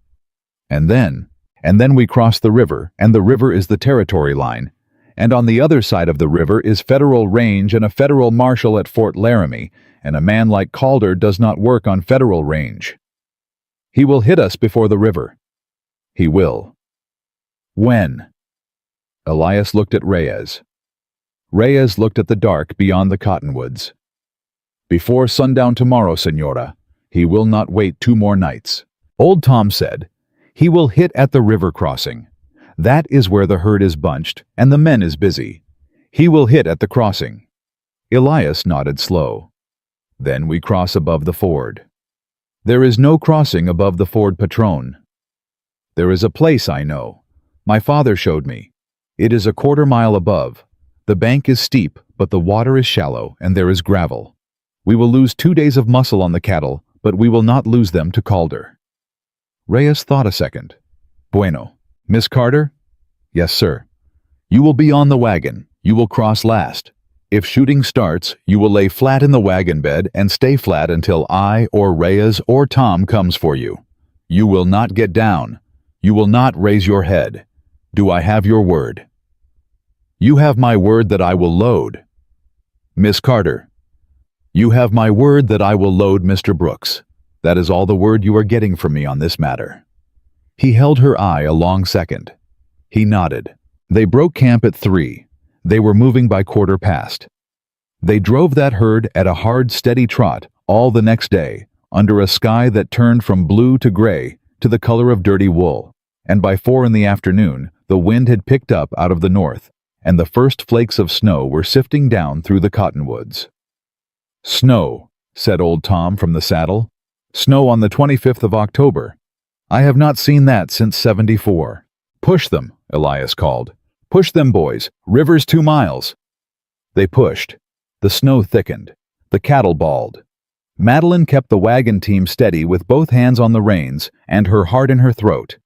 Speaker 1: And then we cross the river, and the river is the territory line. And on the other side of the river is federal range and a federal marshal at Fort Laramie, and a man like Calder does not work on federal range. He will hit us before the river. He will. When? Elias looked at Reyes. Reyes looked at the dark beyond the cottonwoods. "Before sundown tomorrow, Senora. He will not wait 2 more nights." Old Tom said, "He will hit at the river crossing. That is where the herd is bunched and the men is busy. He will hit at the crossing." Elias nodded slow. "Then we cross above the ford." "There is no crossing above the ford, Patron." "There is a place I know. My father showed me. It is a 1/4 mile above. The bank is steep, but the water is shallow and there is gravel. We will lose 2 days of muscle on the cattle, but we will not lose them to Calder." Reyes thought a second. "Bueno. Miss Carter?" "Yes, sir." "You will be on the wagon. You will cross last. If shooting starts, you will lay flat in the wagon bed and stay flat until I or Reyes or Tom comes for you. You will not get down. You will not raise your head. Do I have your word?" "You have my word that I will load." "Miss Carter?" "You have my word that I will load Mr. Brooks. That is all the word you are getting from me on this matter." He held her eye a long second. He nodded. They broke camp at 3. They were moving by 1/4 past. They drove that herd at a hard, steady trot all the next day, under a sky that turned from blue to gray to the color of dirty wool, and by 4 in the afternoon the wind had picked up out of the north, and the first flakes of snow were sifting down through the cottonwoods. "Snow," said old Tom from the saddle. "Snow on the 25th of October. I have not seen that since '74. "Push them," Elias called. "Push them, boys. River's 2 miles." They pushed. The snow thickened. The cattle bawled. Madeline kept the wagon team steady with both hands on the reins and her heart in her throat,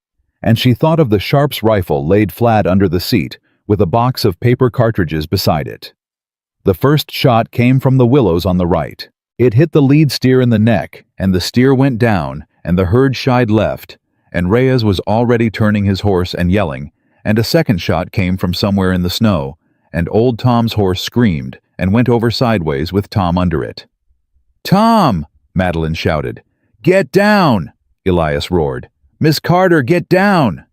Speaker 1: and she thought of the Sharp's rifle laid flat under the seat with a box of paper cartridges beside it. The first shot came from the willows on the right. It hit the lead steer in the neck, and the steer went down, and the herd shied left, and Reyes was already turning his horse and yelling, and a second shot came from somewhere in the snow, and old Tom's horse screamed and went over sideways with Tom under it. "Tom!" Madeline shouted. "Get down!" Elias roared. "Miss Carter, get down!"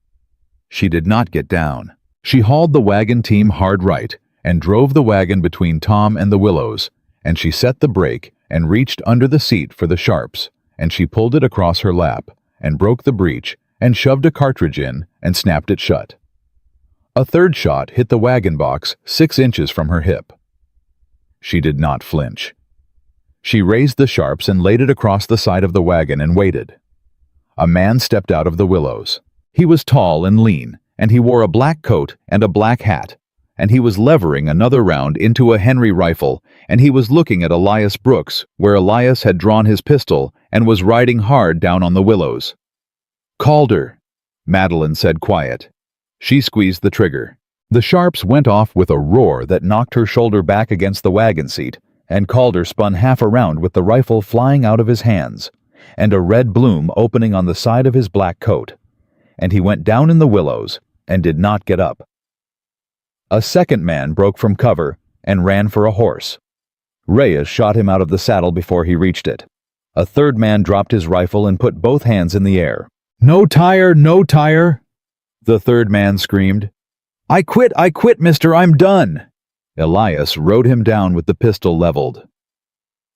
Speaker 1: She did not get down. She hauled the wagon team hard right and drove the wagon between Tom and the willows, and she set the brake and reached under the seat for the Sharps, and she pulled it across her lap and broke the breech and shoved a cartridge in and snapped it shut. A third shot hit the wagon box 6 inches from her hip. She did not flinch. She raised the Sharps and laid it across the side of the wagon and waited. A man stepped out of the willows. He was tall and lean, and he wore a black coat and a black hat, and he was levering another round into a Henry rifle, and he was looking at Elias Brooks, where Elias had drawn his pistol and was riding hard down on the willows. "Calder," Madeline said quiet. She squeezed the trigger. The Sharps went off with a roar that knocked her shoulder back against the wagon seat, and Calder spun half around with the rifle flying out of his hands, and a red bloom opening on the side of his black coat, and he went down in the willows and did not get up. A second man broke from cover and ran for a horse. Reyes shot him out of the saddle before he reached it. A third man dropped his rifle and put both hands in the air. "No tire, no tire!" The third man screamed. I quit, mister, I'm done." Elias rode him down with the pistol leveled.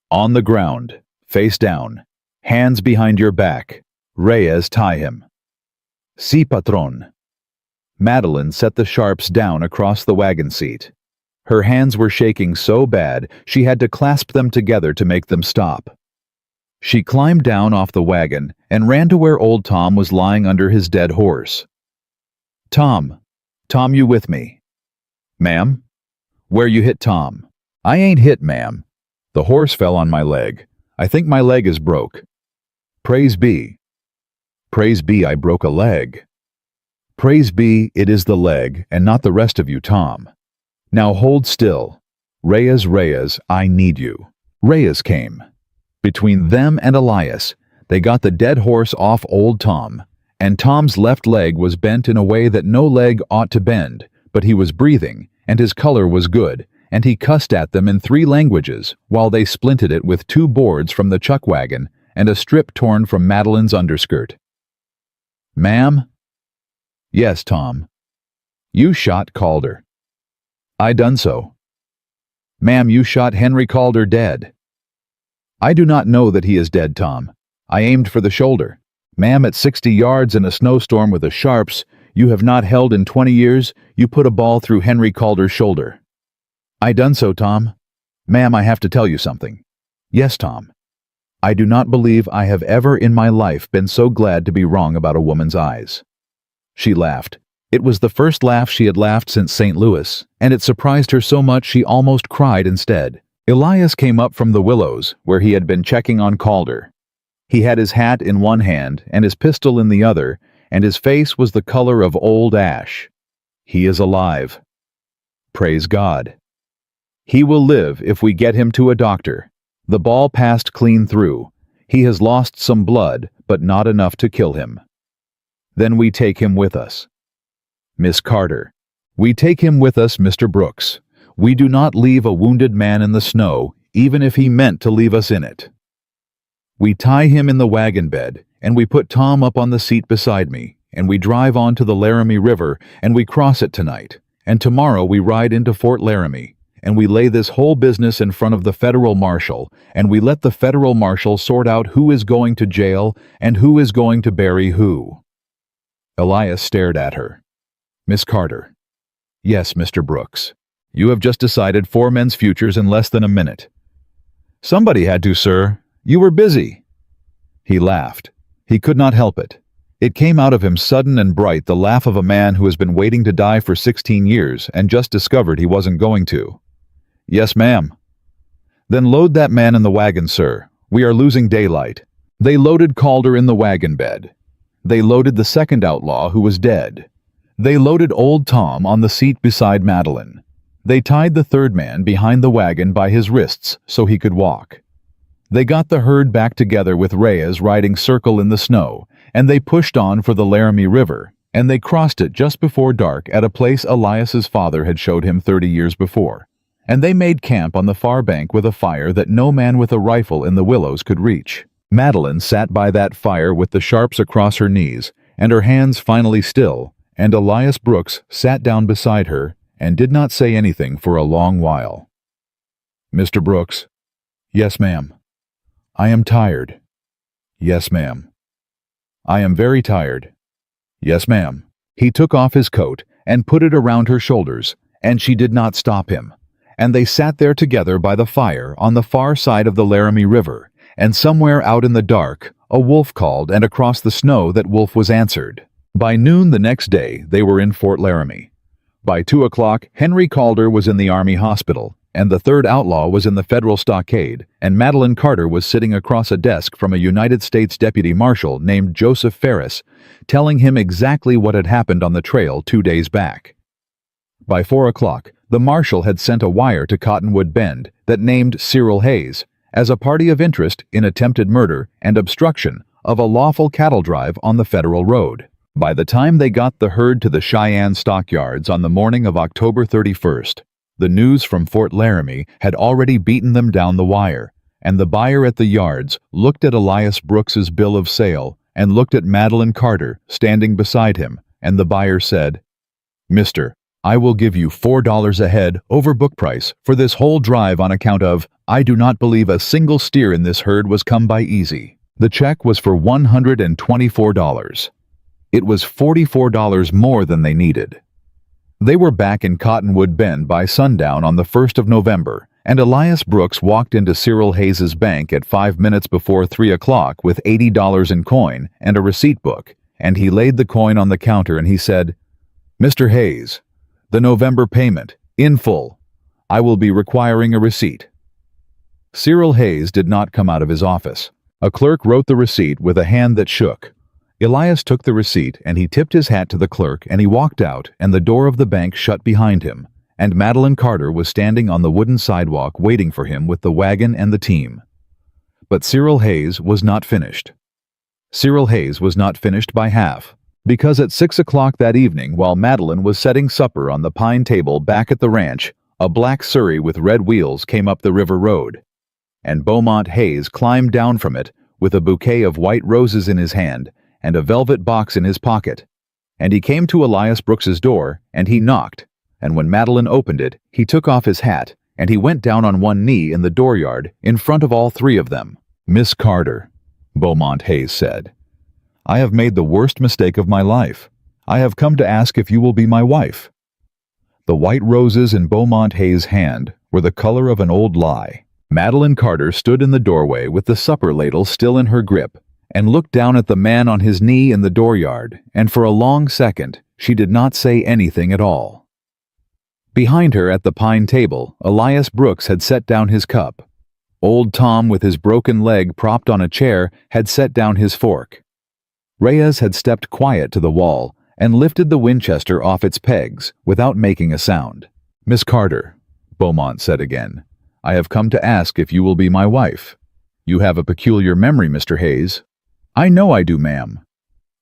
Speaker 1: On the ground, face down, hands behind your back. Reyes, tie him. Si, patron. Madeline set the Sharps down across the wagon seat. Her hands were shaking so bad she had to clasp them together to make them stop. She climbed down off the wagon and ran to where old Tom was lying under his dead horse. Tom, you with me?" "Ma'am?" "Where you hit Tom?" "I ain't hit, ma'am. The horse fell on my leg. I think my leg is broke." "Praise be." "Praise be I broke a leg." "Praise be it is the leg and not the rest of you, Tom. Now hold still. Reyes, I need you." Reyes came. Between them and Elias, they got the dead horse off old Tom, and Tom's left leg was bent in a way that no leg ought to bend, but he was breathing, and his color was good, and he cussed at them in 3 languages while they splinted it with 2 boards from the chuck wagon and a strip torn from Madeline's underskirt. "Ma'am?" "Yes, Tom." "You shot Calder." "I done so." Ma'am, you shot Henry Calder dead." "I do not know that he is dead, Tom. I aimed for the shoulder." "Ma'am, at 60 yards in a snowstorm with a sharps you have not held in 20 years, you put a ball through Henry Calder's shoulder." "I done so, Tom." "Ma'am, I have to tell you something." "Yes, Tom." "I do not believe I have ever in my life been so glad to be wrong about a woman's eyes." She laughed. It was the first laugh she had laughed since St. Louis, and it surprised her so much she almost cried instead. Elias came up from the willows, where he had been checking on Calder. He had his hat in one hand and his pistol in the other, and his face was the color of old ash. "He is alive. Praise God. He will live if we get him to a doctor. The ball passed clean through. He has lost some blood, but not enough to kill him. Then we take him with us." "Miss Carter." "We take him with us, Mr. Brooks. We do not leave a wounded man in the snow, even if he meant to leave us in it. We tie him in the wagon bed, and we put Tom up on the seat beside me, and we drive on to the Laramie River, and we cross it tonight, and tomorrow we ride into Fort Laramie, and we lay this whole business in front of the federal marshal, and we let the federal marshal sort out who is going to jail and who is going to bury who." Elias stared at her. "Miss Carter." "Yes, Mr. Brooks. You have just decided 4 men's futures in less than a minute." "Somebody had to, sir. You were busy." He laughed. He could not help it. It came out of him sudden and bright, the laugh of a man who has been waiting to die for 16 years and just discovered he wasn't going to. "Yes, ma'am." "Then load that man in the wagon, sir. We are losing daylight." They loaded Calder in the wagon bed. They loaded the second outlaw who was dead. They loaded old Tom on the seat beside Madeline. They tied the third man behind the wagon by his wrists so he could walk. They got the herd back together with Reyes riding circle in the snow, and they pushed on for the Laramie River, and they crossed it just before dark at a place Elias's father had showed him 30 years before. And they made camp on the far bank with a fire that no man with a rifle in the willows could reach. Madeline sat by that fire with the sharps across her knees, and her hands finally still, and Elias Brooks sat down beside her and did not say anything for a long while. "Mr. Brooks." "Yes, ma'am." "I am tired." "Yes, ma'am." "I am very tired." "Yes, ma'am." He took off his coat and put it around her shoulders, and she did not stop him. And they sat there together by the fire on the far side of the Laramie River, and somewhere out in the dark, a wolf called, and across the snow that wolf was answered. By noon the next day, they were in Fort Laramie. By 2 o'clock, Henry Calder was in the Army hospital, and the third outlaw was in the federal stockade, and Madeline Carter was sitting across a desk from a United States Deputy Marshal named Joseph Ferris, telling him exactly what had happened on the trail 2 days back. By 4 o'clock, the marshal had sent a wire to Cottonwood Bend that named Cyril Hayes as a party of interest in attempted murder and obstruction of a lawful cattle drive on the federal road. By the time they got the herd to the Cheyenne stockyards on the morning of October 31st, the news from Fort Laramie had already beaten them down the wire, and the buyer at the yards looked at Elias Brooks's bill of sale and looked at Madeline Carter standing beside him, and the buyer said, "Mister, I will give you $4 a head over book price for this whole drive on account of, I do not believe a single steer in this herd was come by easy." The check was for $124. It was $44 more than they needed. They were back in Cottonwood Bend by sundown on the 1st of November, and Elias Brooks walked into Cyril Hayes's bank at 5 minutes before 3 o'clock with $80 in coin and a receipt book, and he laid the coin on the counter and he said, "Mr. Hayes, the November payment, in full. I will be requiring a receipt." Cyril Hayes did not come out of his office. A clerk wrote the receipt with a hand that shook. Elias took the receipt and he tipped his hat to the clerk and he walked out, and the door of the bank shut behind him, and Madeline Carter was standing on the wooden sidewalk waiting for him with the wagon and the team. But Cyril Hayes was not finished. Cyril Hayes was not finished by half, because at 6 o'clock that evening, while Madeline was setting supper on the pine table back at the ranch, a black surrey with red wheels came up the river road, and Beaumont Hayes climbed down from it with a bouquet of white roses in his hand and a velvet box in his pocket, and he came to Elias Brooks's door, and he knocked, and when Madeline opened it, he took off his hat, and he went down on one knee in the dooryard in front of all three of them. "Miss Carter," Beaumont Hayes said, "I have made the worst mistake of my life. I have come to ask if you will be my wife." The white roses in Beaumont Hayes' hand were the color of an old lie. Madeline Carter stood in the doorway with the supper ladle still in her grip and looked down at the man on his knee in the dooryard, and for a long second she did not say anything at all. Behind her at the pine table, Elias Brooks had set down his cup. Old Tom, with his broken leg propped on a chair, had set down his fork. Reyes had stepped quiet to the wall and lifted the Winchester off its pegs without making a sound. "Miss Carter," Beaumont said again, "I have come to ask if you will be my wife. You have a peculiar memory, Mr. Hayes." "I know I do, ma'am.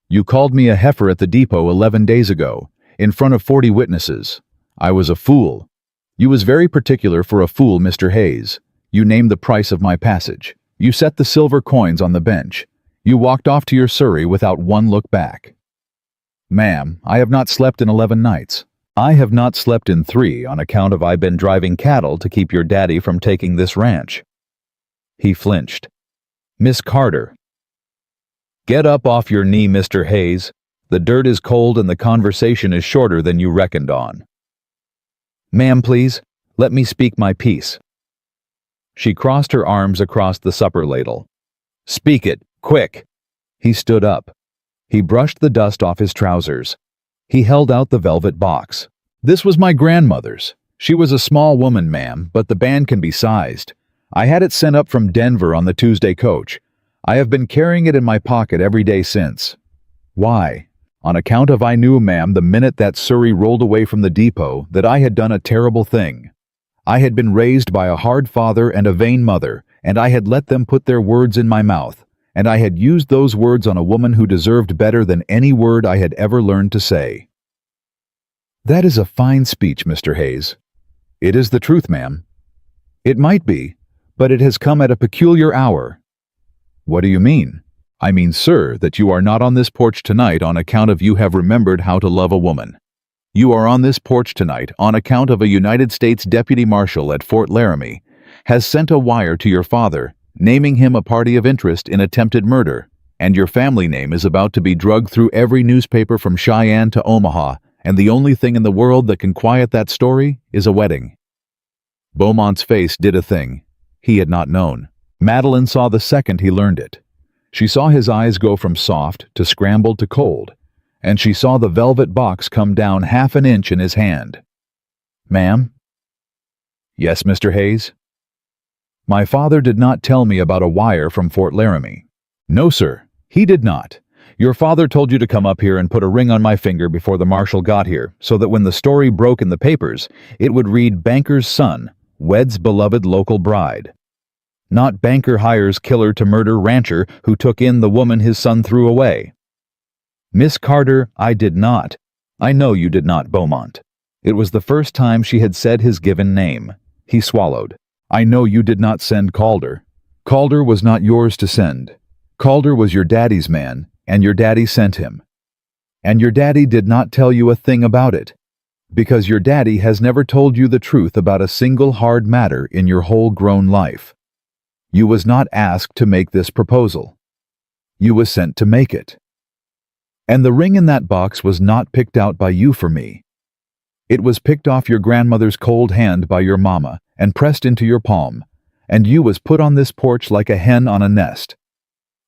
Speaker 1: You called me a heifer at the depot 11 days ago, in front of 40 witnesses. I was a fool. You was very particular for a fool, Mr. Hayes. You named the price of my passage. You set the silver coins on the bench. You walked off to your Surrey without one look back." "Ma'am, I have not slept in 11 nights. I have not slept in 3 on account of I've been driving cattle to keep your daddy from taking this ranch." He flinched. "Miss Carter." "Get up off your knee, Mr. Hayes. The dirt is cold and the conversation is shorter than you reckoned on." "Ma'am, please, let me speak my piece." She crossed her arms across the supper ladle. "Speak it, quick." He stood up. He brushed the dust off his trousers. He held out the velvet box. "This was my grandmother's. She was a small woman, ma'am, but the band can be sized. I had it sent up from Denver on the Tuesday coach. I have been carrying it in my pocket every day since." "Why?" "On account of I knew, ma'am, the minute that Surrey rolled away from the depot, that I had done a terrible thing. I had been raised by a hard father and a vain mother, and I had let them put their words in my mouth, and I had used those words on a woman who deserved better than any word I had ever learned to say." "That is a fine speech, Mr. Hayes." "It is the truth, ma'am." "It might be, but it has come at a peculiar hour." "What do you mean?" "I mean, sir, that you are not on this porch tonight on account of you have remembered how to love a woman. You are on this porch tonight on account of a United States Deputy Marshal at Fort Laramie has sent a wire to your father naming him a party of interest in attempted murder, and your family name is about to be dragged through every newspaper from Cheyenne to Omaha, and the only thing in the world that can quiet that story is a wedding." Beaumont's face did a thing he had not known. Madeline saw the second he learned it. She saw his eyes go from soft to scrambled to cold, and she saw the velvet box come down half an inch in his hand. "Ma'am?" "Yes, Mr. Hayes?" "My father did not tell me about a wire from Fort Laramie." "No, sir, he did not. Your father told you to come up here and put a ring on my finger before the marshal got here, so that when the story broke in the papers, it would read, 'Banker's son weds beloved local bride.' Not 'Banker hires killer to murder rancher who took in the woman his son threw away.'" "Miss Carter, I did not." "I know you did not, Beaumont." It was the first time she had said his given name. He swallowed. "I know you did not send Calder. Calder was not yours to send. Calder was your daddy's man, and your daddy sent him. And your daddy did not tell you a thing about it, because your daddy has never told you the truth about a single hard matter in your whole grown life. You was not asked to make this proposal. You was sent to make it. And the ring in that box was not picked out by you for me. It was picked off your grandmother's cold hand by your mama and pressed into your palm, and you was put on this porch like a hen on a nest.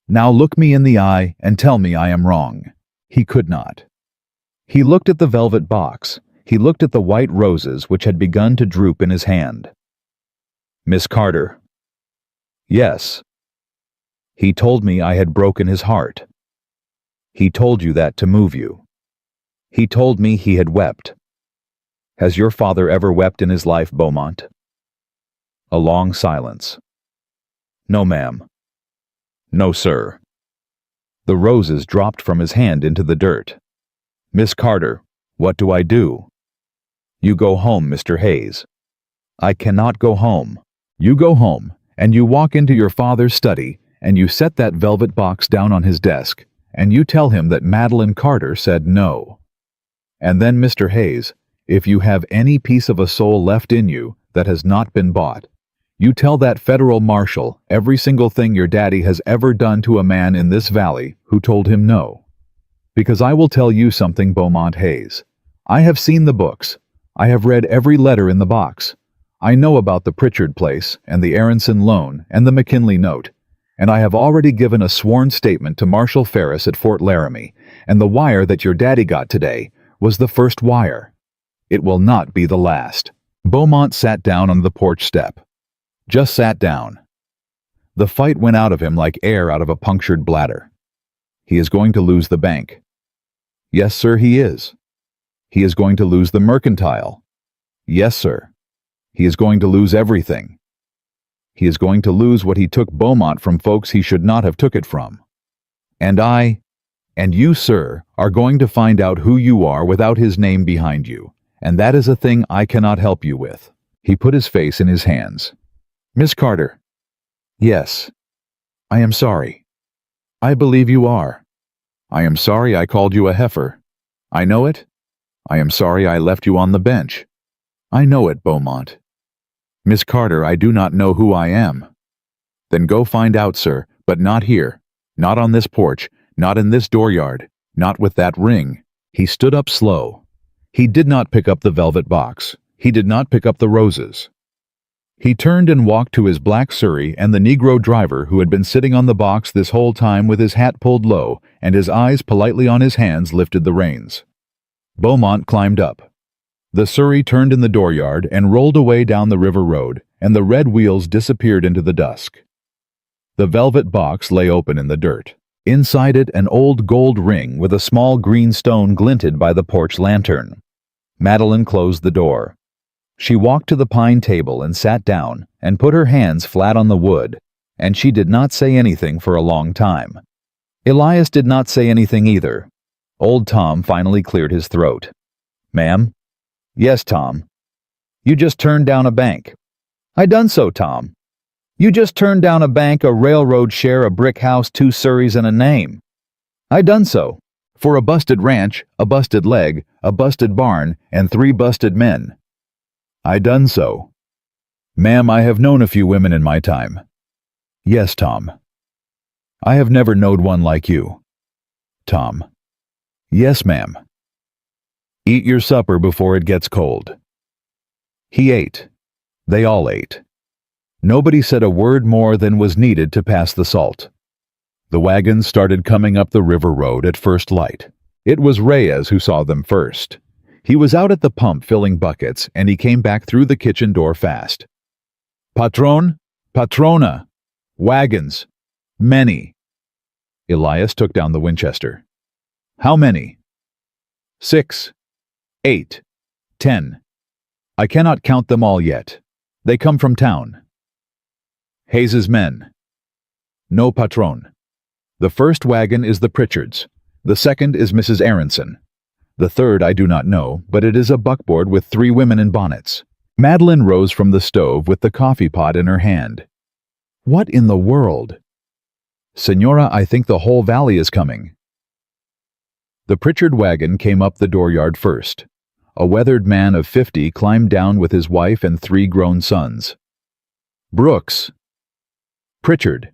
Speaker 1: Now look me in the eye and tell me I am wrong." He could not. He looked at the velvet box. He looked at the white roses which had begun to droop in his hand. "Miss Carter." "Yes." "He told me I had broken his heart." "He told you that to move you." "He told me he had wept." "Has your father ever wept in his life, Beaumont?" A long silence. "No, ma'am." "No, sir." The roses dropped from his hand into the dirt. "Miss Carter, what do I do?" "You go home, Mr. Hayes." "I cannot go home." "You go home, and you walk into your father's study, and you set that velvet box down on his desk, and you tell him that Madeline Carter said no. And then, Mr. Hayes, if you have any piece of a soul left in you, that has not been bought. You tell that federal marshal every single thing your daddy has ever done to a man in this valley who told him no. Because I will tell you something, Beaumont Hayes. I have seen the books. I have read every letter in the box. I know about the Pritchard place and the Aronson loan and the McKinley note, and I have already given a sworn statement to Marshal Ferris at Fort Laramie, and the wire that your daddy got today was the first wire. It will not be the last. Beaumont sat down on the porch step. Just sat down. The fight went out of him like air out of a punctured bladder. He is going to lose the bank. Yes, sir, he is. He is going to lose the mercantile. Yes, sir. He is going to lose everything. He is going to lose what he took Beaumont from folks he should not have took it from. And I, and you, sir, are going to find out who you are without his name behind you, and that is a thing I cannot help you with. He put his face in his hands. Miss Carter. Yes. I am sorry. I believe you are. I am sorry I called you a heifer. I know it. I am sorry I left you on the bench. I know it, Beaumont. Miss Carter, I do not know who I am. Then go find out, sir, but not here, not on this porch, not in this dooryard, not with that ring. He stood up slow. He did not pick up the velvet box. He did not pick up the roses. He turned and walked to his black surrey and the Negro driver who had been sitting on the box this whole time with his hat pulled low and his eyes politely on his hands lifted the reins. Beaumont climbed up. The surrey turned in the dooryard and rolled away down the river road, and the red wheels disappeared into the dusk. The velvet box lay open in the dirt. Inside it, an old gold ring with a small green stone glinted by the porch lantern. Madeline closed the door. She walked to the pine table and sat down and put her hands flat on the wood, and she did not say anything for a long time. Elias did not say anything either. Old Tom finally cleared his throat. Ma'am? Yes, Tom. You just turned down a bank. I done so, Tom. You just turned down a bank, a railroad share, a brick house, 2 surreys, and a name. I done so. For a busted ranch, a busted leg, a busted barn, and 3 busted men. I done so. Ma'am, I have known a few women in my time. Yes, Tom. I have never knowed one like you. Tom. Yes, ma'am. Eat your supper before it gets cold. He ate. They all ate. Nobody said a word more than was needed to pass the salt. The wagons started coming up the river road at first light. It was Reyes who saw them first. He was out at the pump filling buckets, and he came back through the kitchen door fast. Patron, patrona, wagons, many. Elias took down the Winchester. How many? 6, 8, 10. I cannot count them all yet. They come from town. Hayes's men. No patron. The first wagon is the Pritchards. The second is Mrs. Aronson. The third I do not know, but it is a buckboard with 3 women in bonnets. Madeline rose from the stove with the coffee pot in her hand. What in the world? Senora, I think the whole valley is coming. The Pritchard wagon came up the dooryard first. A weathered man of 50 climbed down with his wife and 3 grown sons. Brooks. Pritchard.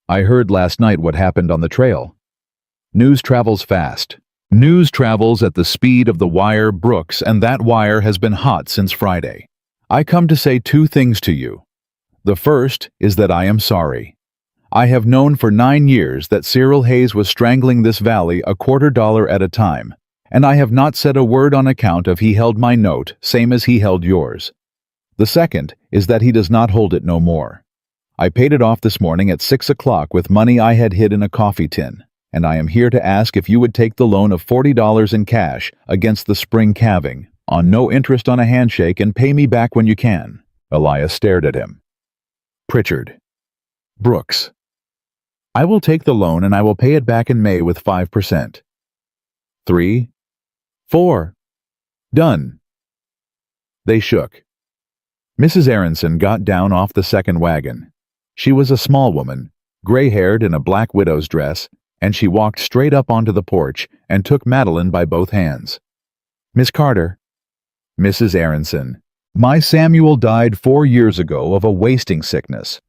Speaker 1: I heard last night what happened on the trail. News travels fast. News travels at the speed of the wire, Brooks, and that wire has been hot since Friday. I come to say 2 things to you. The first is that I am sorry. I have known for 9 years that Cyril Hayes was strangling this valley $25 at a time, and I have not said a word on account of he held my note, same as he held yours. The second is that he does not hold it no more. I paid it off this morning at 6 o'clock with money I had hid in a coffee tin, and I am here to ask if you would take the loan of $40 in cash against the spring calving, on no interest on a handshake, and pay me back when you can. Elias stared at him. Pritchard. Brooks. I will take the loan and I will pay it back in May with 5%. 3, 4. Done. They shook. Mrs. Aronson got down off the second wagon. She was a small woman, gray-haired in a black widow's dress, and she walked straight up onto the porch and took Madeline by both hands. Miss Carter. Mrs. Aronson. My Samuel died 4 years ago of a wasting sickness,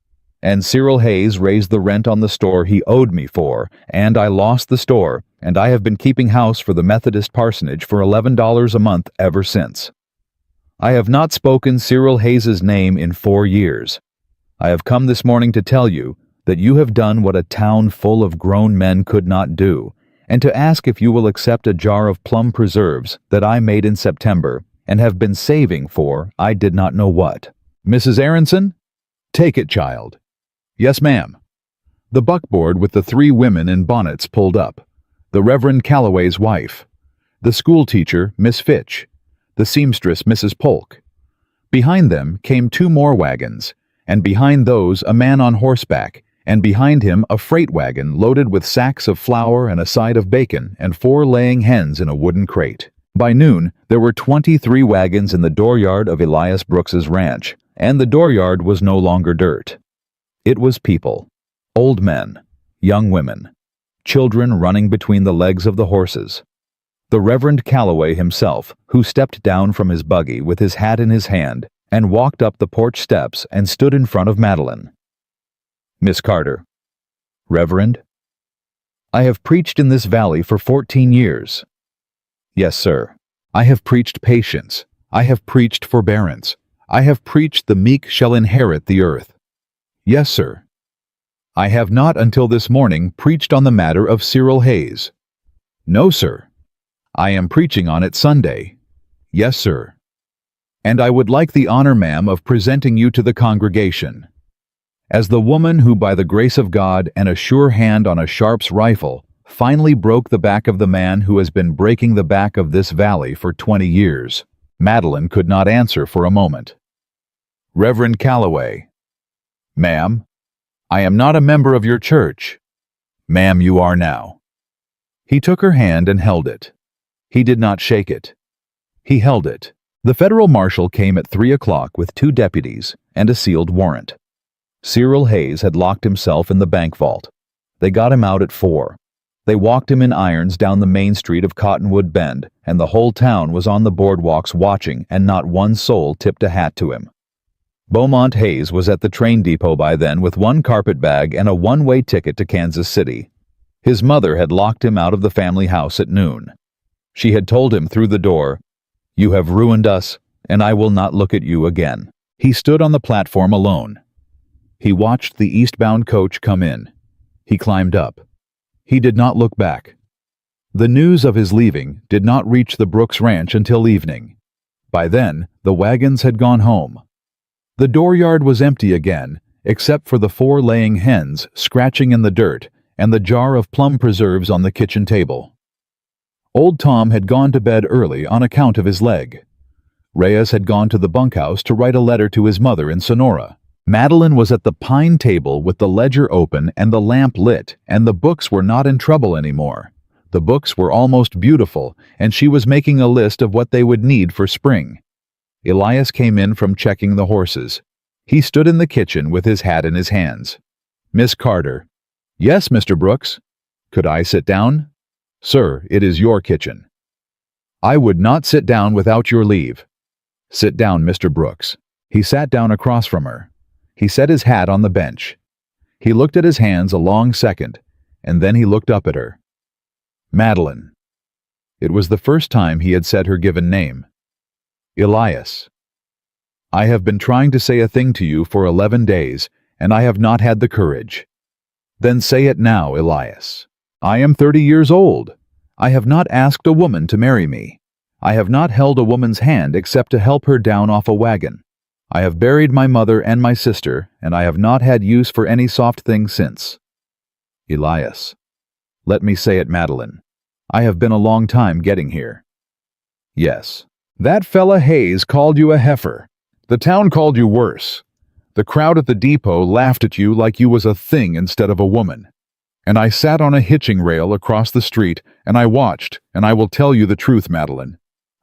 Speaker 1: and Cyril Hayes raised the rent on the store he owed me for, and I lost the store, and I have been keeping house for the Methodist parsonage for $11 a month ever since. I have not spoken Cyril Hayes's name in 4 years. I have come this morning to tell you that you have done what a town full of grown men could not do, and to ask if you will accept a jar of plum preserves that I made in September and have been saving for I did not know what. Mrs. Aronson? Take it, child. Yes, ma'am. The buckboard with the 3 women in bonnets pulled up. The Reverend Calloway's wife. The schoolteacher, Miss Fitch. The seamstress, Mrs. Polk. Behind them came 2 more wagons, and behind those a man on horseback, and behind him a freight wagon loaded with sacks of flour and a side of bacon and 4 laying hens in a wooden crate. By noon, there were 23 wagons in the dooryard of Elias Brooks's ranch, and the dooryard was no longer dirt. It was people, old men, young women, children running between the legs of the horses. The Reverend Calloway himself, who stepped down from his buggy with his hat in his hand and walked up the porch steps and stood in front of Madeline. Miss Carter. Reverend? I have preached in this valley for 14 years. Yes, sir. I have preached patience. I have preached forbearance. I have preached the meek shall inherit the earth. Yes, sir. I have not until this morning preached on the matter of Cyril Hayes. No, sir. I am preaching on it Sunday. Yes, sir. And I would like the honor, ma'am, of presenting you to the congregation as the woman who, by the grace of God and a sure hand on a sharp's rifle, finally broke the back of the man who has been breaking the back of this valley for 20 years. Madeline could not answer for a moment. Reverend Calloway. Ma'am, I am not a member of your church. Ma'am, you are now. He took her hand and held it. He did not shake it. He held it. The federal marshal came at 3 o'clock with 2 deputies and a sealed warrant. Cyril Hayes had locked himself in the bank vault. They got him out at 4. They walked him in irons down the main street of Cottonwood Bend, and the whole town was on the boardwalks watching, and not one soul tipped a hat to him. Beaumont Hayes was at the train depot by then with 1 carpet bag and a one-way ticket to Kansas City. His mother had locked him out of the family house at noon. She had told him through the door, "You have ruined us, and I will not look at you again." He stood on the platform alone. He watched the eastbound coach come in. He climbed up. He did not look back. The news of his leaving did not reach the Brooks Ranch until evening. By then, the wagons had gone home. The dooryard was empty again, except for the 4 laying hens scratching in the dirt and the jar of plum preserves on the kitchen table. Old Tom had gone to bed early on account of his leg. Reyes had gone to the bunkhouse to write a letter to his mother in Sonora. Madeline was at the pine table with the ledger open and the lamp lit, and the books were not in trouble anymore. The books were almost beautiful, and she was making a list of what they would need for spring. Elias came in from checking the horses. He stood in the kitchen with his hat in his hands. Miss Carter. Yes, Mr. Brooks. Could I sit down? Sir, it is your kitchen. I would not sit down without your leave. Sit down, Mr. Brooks. He sat down across from her. He set his hat on the bench. He looked at his hands a long second, and then he looked up at her. Madeline. It was the first time he had said her given name. Elias. I have been trying to say a thing to you for 11 days, and I have not had the courage. Then say it now, Elias. I am 30 years old. I have not asked a woman to marry me. I have not held a woman's hand except to help her down off a wagon. I have buried my mother and my sister, and I have not had use for any soft thing since. Elias. Let me say it, Madeline. I have been a long time getting here. Yes. That fella Hayes called you a heifer. The town called you worse. The crowd at the depot laughed at you like you was a thing instead of a woman. And I sat on a hitching rail across the street, and I watched, and I will tell you the truth, Madeline.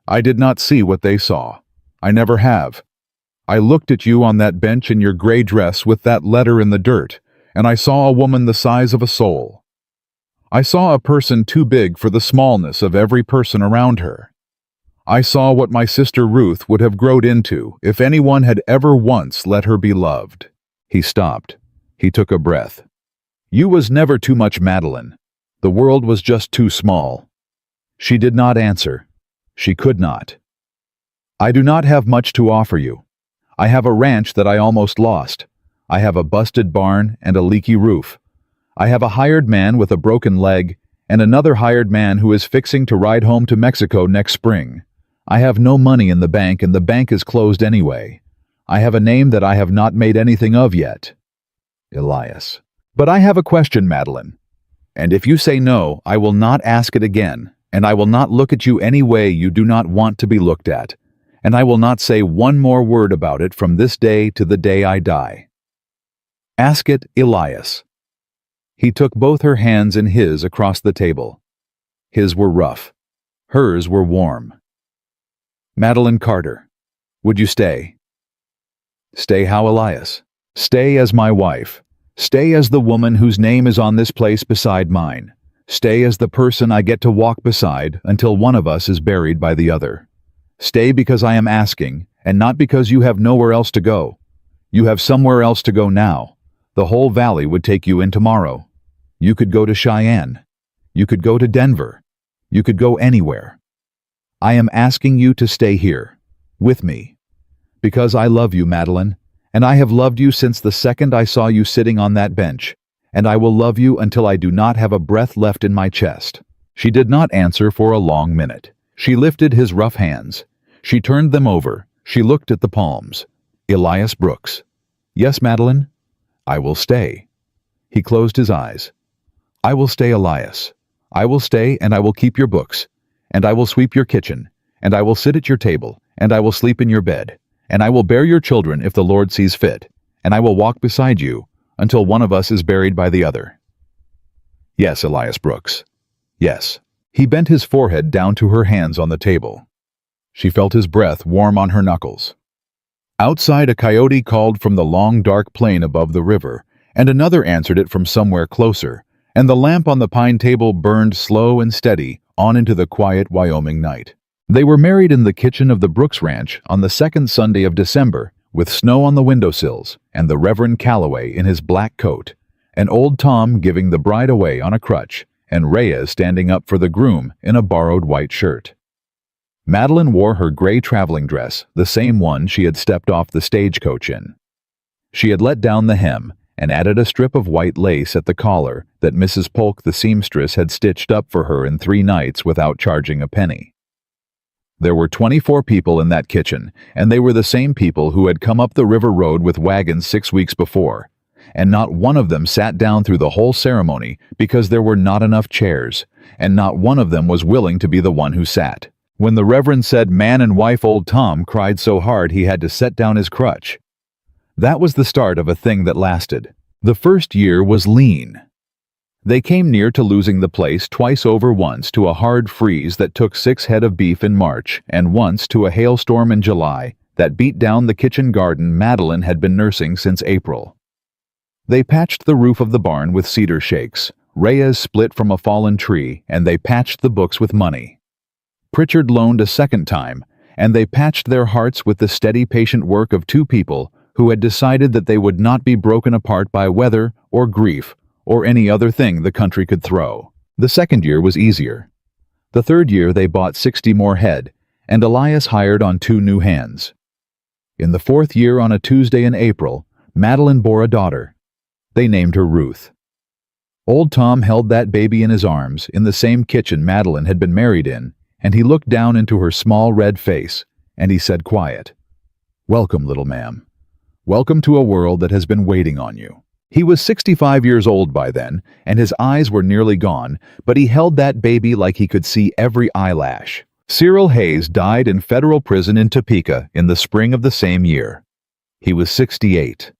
Speaker 1: I did not see what they saw. I never have. I looked at you on that bench in your gray dress with that letter in the dirt, and I saw a woman the size of a soul. I saw a person too big for the smallness of every person around her. I saw what my sister Ruth would have grown into if anyone had ever once let her be loved." He stopped. He took a breath. "You was never too much, Madeline. The world was just too small." She did not answer. She could not. "I do not have much to offer you. I have a ranch that I almost lost. I have a busted barn and a leaky roof. I have a hired man with a broken leg and another hired man who is fixing to ride home to Mexico next spring. I have no money in the bank and the bank is closed anyway. I have a name that I have not made anything of yet." Elias. "But I have a question, Madeline. And if you say no, I will not ask it again, and I will not look at you any way you do not want to be looked at, and I will not say one more word about it from this day to the day I die." "Ask it, Elias." He took both her hands in his across the table. His were rough. Hers were warm. "Madeline Carter, would you stay?" "Stay how, Elias?" "Stay as my wife. Stay as the woman whose name is on this place beside mine. Stay as the person I get to walk beside until one of us is buried by the other. Stay because I am asking, and not because you have nowhere else to go. You have somewhere else to go now. The whole valley would take you in tomorrow. You could go to Cheyenne. You could go to Denver. You could go anywhere. I am asking you to stay here, with me. Because I love you, Madeline, and I have loved you since the second I saw you sitting on that bench, and I will love you until I do not have a breath left in my chest." She did not answer for a long minute. She lifted his rough hands. She turned them over. She looked at the palms. "Elias Brooks." "Yes, Madeline?" "I will stay." He closed his eyes. "I will stay, Elias. I will stay, and I will keep your books, and I will sweep your kitchen, and I will sit at your table, and I will sleep in your bed, and I will bear your children if the Lord sees fit, and I will walk beside you until one of us is buried by the other." "Yes, Elias Brooks. Yes." He bent his forehead down to her hands on the table. She felt his breath warm on her knuckles. Outside, a coyote called from the long dark plain above the river, and another answered it from somewhere closer, and the lamp on the pine table burned slow and steady on into the quiet Wyoming night. They were married in the kitchen of the Brooks Ranch on the second Sunday of December, with snow on the windowsills and the Reverend Calloway in his black coat, and old Tom giving the bride away on a crutch, and Reyes standing up for the groom in a borrowed white shirt. Madeline wore her gray traveling dress, the same one she had stepped off the stagecoach in. She had let down the hem and added a strip of white lace at the collar that Mrs. Polk the seamstress had stitched up for her in 3 nights without charging a penny. There were 24 people in that kitchen, and they were the same people who had come up the river road with wagons 6 weeks before, and not one of them sat down through the whole ceremony because there were not enough chairs, and not one of them was willing to be the one who sat. When the Reverend said man and wife, old Tom cried so hard he had to set down his crutch. That was the start of a thing that lasted. The first year was lean. They came near to losing the place twice over, once to a hard freeze that took 6 head of beef in March, and once to a hailstorm in July that beat down the kitchen garden Madeline had been nursing since April. They patched the roof of the barn with cedar shakes. Reyes split from a fallen tree, and they patched the books with money. Pritchard loaned a second time, and they patched their hearts with the steady, patient work of 2 people who had decided that they would not be broken apart by weather or grief or any other thing the country could throw. The second year was easier. The third year they bought 60 more head, and Elias hired on 2 new hands. In the fourth year, on a Tuesday in April, Madeline bore a daughter. They named her Ruth. Old Tom held that baby in his arms in the same kitchen Madeline had been married in, and he looked down into her small red face, and he said quiet, "Welcome, little ma'am. Welcome to a world that has been waiting on you." He was 65 years old by then, and his eyes were nearly gone, but he held that baby like he could see every eyelash. Cyril Hayes died in federal prison in Topeka in the spring of the same year. He was 68.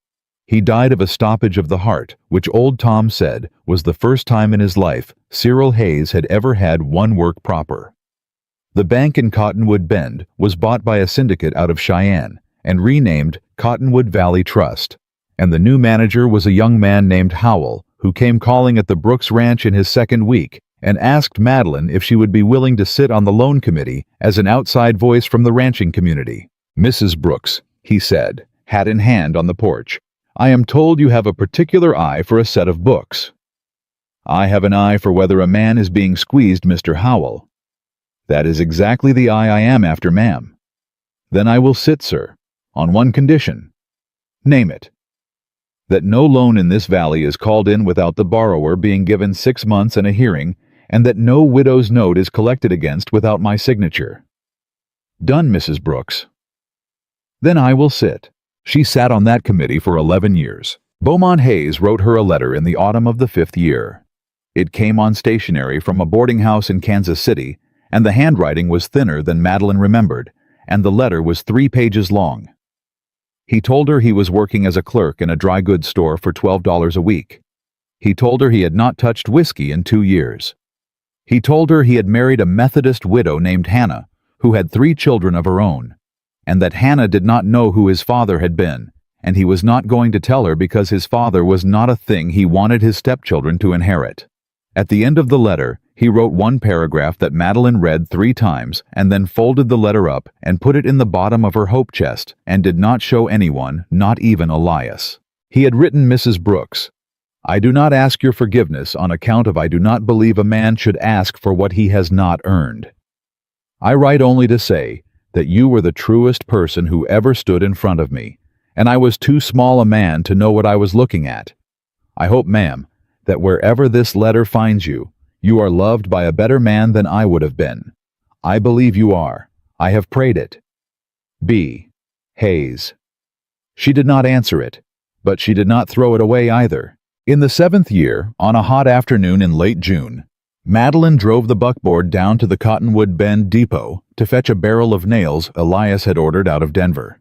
Speaker 1: He died of a stoppage of the heart, which old Tom said was the first time in his life Cyril Hayes had ever had one work proper. The bank in Cottonwood Bend was bought by a syndicate out of Cheyenne and renamed Cottonwood Valley Trust, and the new manager was a young man named Howell, who came calling at the Brooks Ranch in his second week and asked Madeline if she would be willing to sit on the loan committee as an outside voice from the ranching community. "Mrs. Brooks," he said, hat in hand on the porch, "I am told you have a particular eye for a set of books." "I have an eye for whether a man is being squeezed, Mr. Howell." "That is exactly the eye I am after, ma'am." "Then I will sit, sir, on one condition." "Name it." "That no loan in this valley is called in without the borrower being given 6 months and a hearing, and that no widow's note is collected against without my signature." "Done, Mrs. Brooks." "Then I will sit." She sat on that committee for 11 years. Beaumont Hayes wrote her a letter in the autumn of the 5th year. It came on stationery from a boarding house in Kansas City, and the handwriting was thinner than Madeline remembered, and the letter was 3 pages long. He told her he was working as a clerk in a dry goods store for $12 a week. He told her he had not touched whiskey in 2 years. He told her he had married a Methodist widow named Hannah, who had 3 children of her own, and that Hannah did not know who his father had been, and he was not going to tell her because his father was not a thing he wanted his stepchildren to inherit. At the end of the letter, he wrote one paragraph that Madeline read 3 times and then folded the letter up and put it in the bottom of her hope chest and did not show anyone, not even Elias. He had written Mrs. Brooks, "I do not ask your forgiveness on account of I do not believe a man should ask for what he has not earned. I write only to say that you were the truest person who ever stood in front of me, and I was too small a man to know what I was looking at. I hope, ma'am, that wherever this letter finds you, you are loved by a better man than I would have been. I believe you are. I have prayed it. B. Hayes." She did not answer it, but she did not throw it away either. In the 7th year, on a hot afternoon in late June, Madeline drove the buckboard down to the Cottonwood Bend depot to fetch a barrel of nails Elias had ordered out of Denver.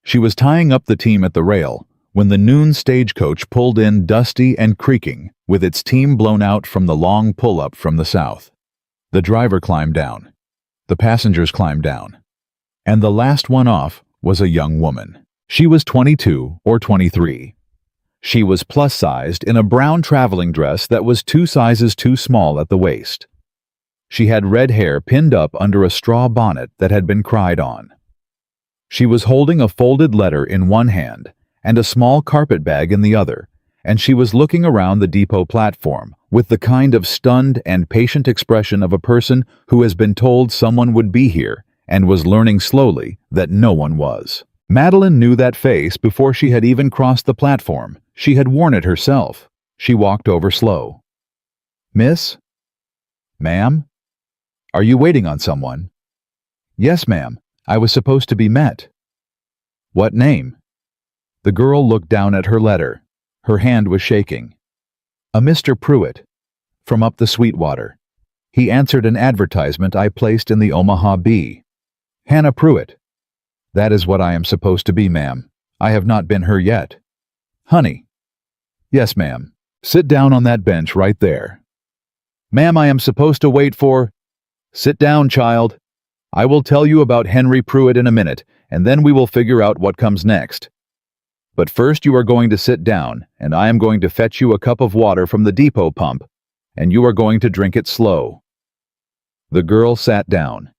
Speaker 1: She was tying up the team at the rail when the noon stagecoach pulled in dusty and creaking, with its team blown out from the long pull-up from the south. The driver climbed down. The passengers climbed down. And the last one off was a young woman. She was 22 or 23. She was plus-sized in a brown traveling dress that was 2 sizes too small at the waist. She had red hair pinned up under a straw bonnet that had been cried on. She was holding a folded letter in one hand and a small carpet bag in the other, and she was looking around the depot platform with the kind of stunned and patient expression of a person who has been told someone would be here and was learning slowly that no one was. Madeline knew that face before she had even crossed the platform. She had worn it herself. She walked over slow. "Miss?" "Ma'am?" "Are you waiting on someone?" "Yes, ma'am. I was supposed to be met." "What name?" The girl looked down at her letter. Her hand was shaking. "A Mr. Pruitt, from up the Sweetwater. He answered an advertisement I placed in the Omaha Bee. Hannah Pruitt." "That is what I am supposed to be, ma'am. I have not been her yet." "Honey." "Yes, ma'am. Sit down on that bench right there." "Ma'am, I am supposed to wait for—" "Sit down, child. I will tell you about Henry Pruitt in a minute, and then we will figure out what comes next. But first you are going to sit down, and I am going to fetch you a cup of water from the depot pump, and you are going to drink it slow." The girl sat down.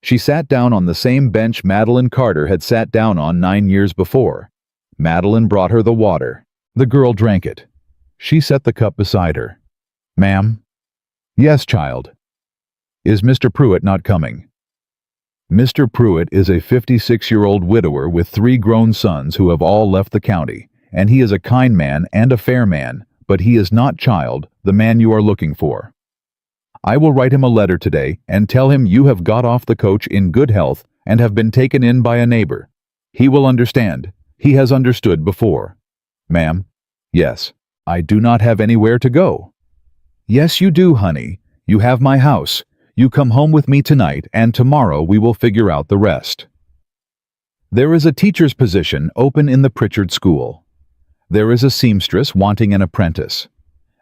Speaker 1: She sat down on the same bench Madeline Carter had sat down on 9 years before. Madeline brought her the water. The girl drank it. She set the cup beside her. "Ma'am?" "Yes, child." "Is Mr. Pruitt not coming?" Mr. Pruitt is a 56-year-old widower with 3 grown sons who have all left the county, and he is a kind man and a fair man, but he is not, child, the man you are looking for. I will write him a letter today and tell him you have got off the coach in good health and have been taken in by a neighbor. He will understand. He has understood before. Ma'am? Yes. I do not have anywhere to go. Yes, you do, honey. You have my house. You come home with me tonight, and tomorrow we will figure out the rest. There is a teacher's position open in the Pritchard School. There is a seamstress wanting an apprentice.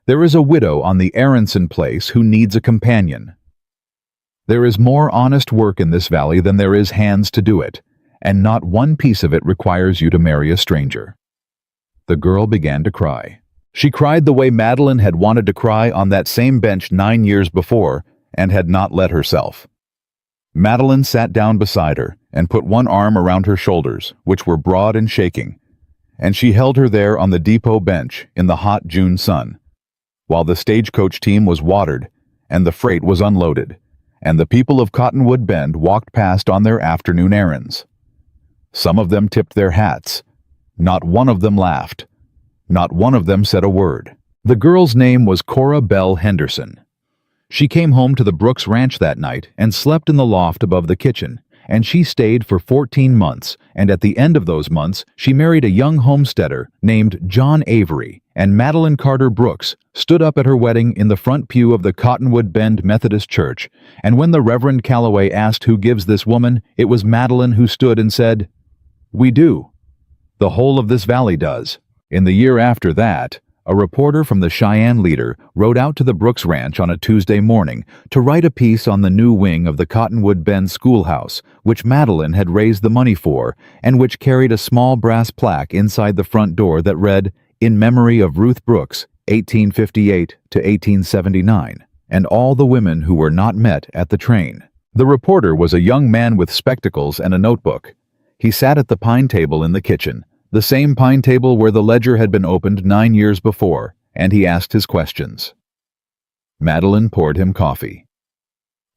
Speaker 1: There is a widow on the Aronson place who needs a companion. There is more honest work in this valley than there is hands to do it, and not one piece of it requires you to marry a stranger. The girl began to cry. She cried the way Madeline had wanted to cry on that same bench 9 years before and had not let herself. Madeline sat down beside her and put one arm around her shoulders, which were broad and shaking, and she held her there on the depot bench in the hot June sun, while the stagecoach team was watered and the freight was unloaded, and the people of Cottonwood Bend walked past on their afternoon errands. Some of them tipped their hats. Not one of them laughed. Not one of them said a word. The girl's name was Cora Belle Henderson. She came home to the Brooks Ranch that night and slept in the loft above the kitchen, and she stayed for 14 months, and at the end of those months, she married a young homesteader named John Avery, and Madeline Carter Brooks stood up at her wedding in the front pew of the Cottonwood Bend Methodist Church, and when the Reverend Calloway asked who gives this woman, it was Madeline who stood and said, "We do. The whole of this valley does." In the year after that, a reporter from the Cheyenne Leader rode out to the Brooks Ranch on a Tuesday morning to write a piece on the new wing of the Cottonwood Bend schoolhouse, which Madeline had raised the money for, and which carried a small brass plaque inside the front door that read, "In memory of Ruth Brooks, 1858 to 1879, and all the women who were not met at the train." The reporter was a young man with spectacles and a notebook. He sat at the pine table in the kitchen, the same pine table where the ledger had been opened 9 years before, and he asked his questions. Madeline poured him coffee.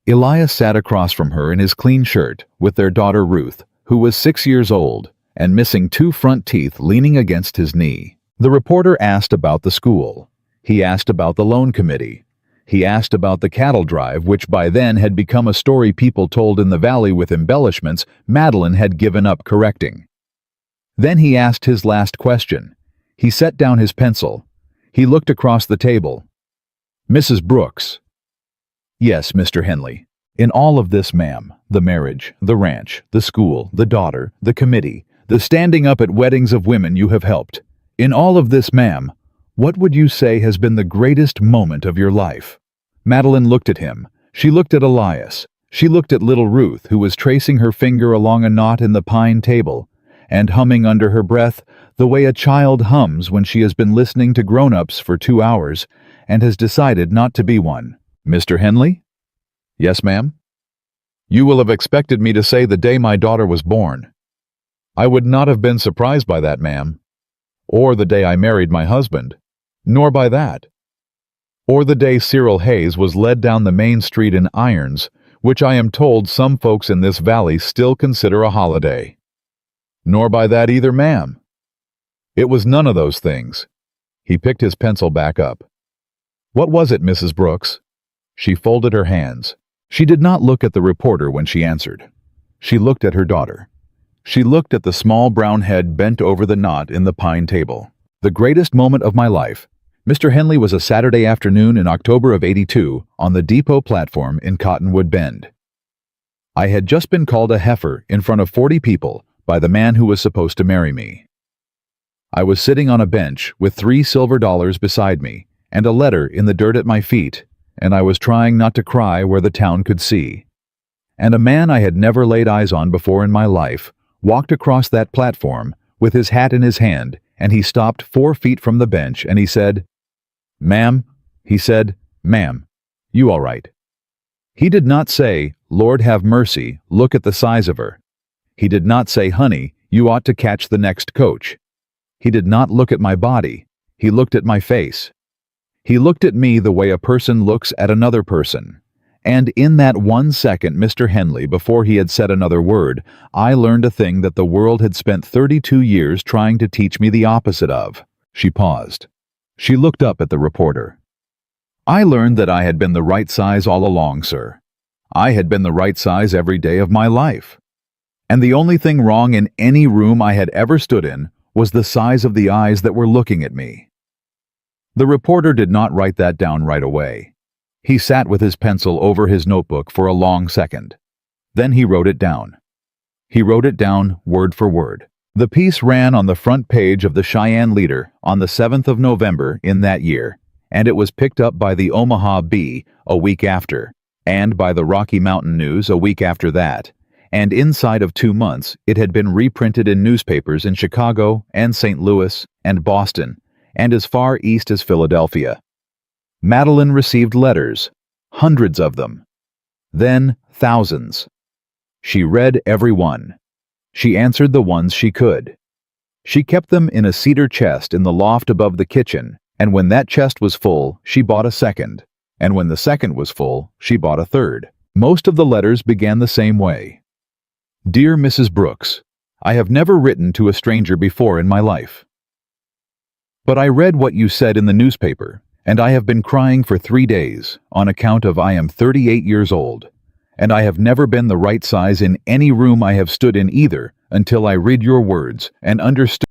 Speaker 1: Elias sat across from her in his clean shirt with their daughter Ruth, who was 6 years old and missing 2 front teeth leaning against his knee. The reporter asked about the school. He asked about the loan committee. He asked about the cattle drive, which by then had become a story people told in the valley with embellishments Madeline had given up correcting. Then he asked his last question. He set down his pencil. He looked across the table. "Mrs. Brooks." "Yes, Mr. Henley. In all of this, ma'am, the marriage, the ranch, the school, the daughter, the committee, the standing up at weddings of women you have helped. In all of this, ma'am, what would you say has been the greatest moment of your life?" Madeline looked at him. She looked at Elias. She looked at little Ruth, who was tracing her finger along a knot in the pine table, and humming under her breath the way a child hums when she has been listening to grown-ups for 2 hours and has decided not to be one. "Mr. Henley?" "Yes, ma'am." "You will have expected me to say the day my daughter was born. I would not have been surprised by that, ma'am. Or the day I married my husband. Nor by that. Or the day Cyril Hayes was led down the main street in irons, which I am told some folks in this valley still consider a holiday. Nor by that either, ma'am. It was none of those things." He picked his pencil back up. "What was it, Mrs. Brooks?" She folded her hands. She did not look at the reporter when she answered. She looked at her daughter. She looked at the small brown head bent over the knot in the pine table. "The greatest moment of my life, Mr. Henley, was a Saturday afternoon in October of '82 on the depot platform in Cottonwood Bend. I had just been called a heifer in front of 40 people by the man who was supposed to marry me. I was sitting on a bench with $3 silver beside me and a letter in the dirt at my feet, and I was trying not to cry where the town could see. And a man I had never laid eyes on before in my life walked across that platform with his hat in his hand, and he stopped 4 feet from the bench and he said, 'Ma'am,' he said, 'Ma'am, you all right?' He did not say, 'Lord have mercy, look at the size of her.' He did not say, 'Honey, you ought to catch the next coach.' He did not look at my body. He looked at my face. He looked at me the way a person looks at another person. And in that 1 second, Mr. Henley, before he had said another word, I learned a thing that the world had spent 32 years trying to teach me the opposite of." She paused. She looked up at the reporter. "I learned that I had been the right size all along, sir. I had been the right size every day of my life. And the only thing wrong in any room I had ever stood in was the size of the eyes that were looking at me." The reporter did not write that down right away. He sat with his pencil over his notebook for a long second. Then he wrote it down. He wrote it down word for word. The piece ran on the front page of the Cheyenne Leader on the 7th of November in that year, and it was picked up by the Omaha Bee a week after, and by the Rocky Mountain News a week after that, and inside of 2 months it had been reprinted in newspapers in Chicago and St. Louis and Boston, and as far east as Philadelphia. Madeline received letters, hundreds of them. Then thousands. She read every one. She answered the ones she could. She kept them in a cedar chest in the loft above the kitchen, and when that chest was full, she bought a second. And when the second was full, she bought a third. Most of the letters began the same way. Dear Mrs. Brooks, I have never written to a stranger before in my life. But I read what you said in the newspaper, and I have been crying for 3 days on account of I am 38 years old, and I have never been the right size in any room I have stood in either until I read your words and understood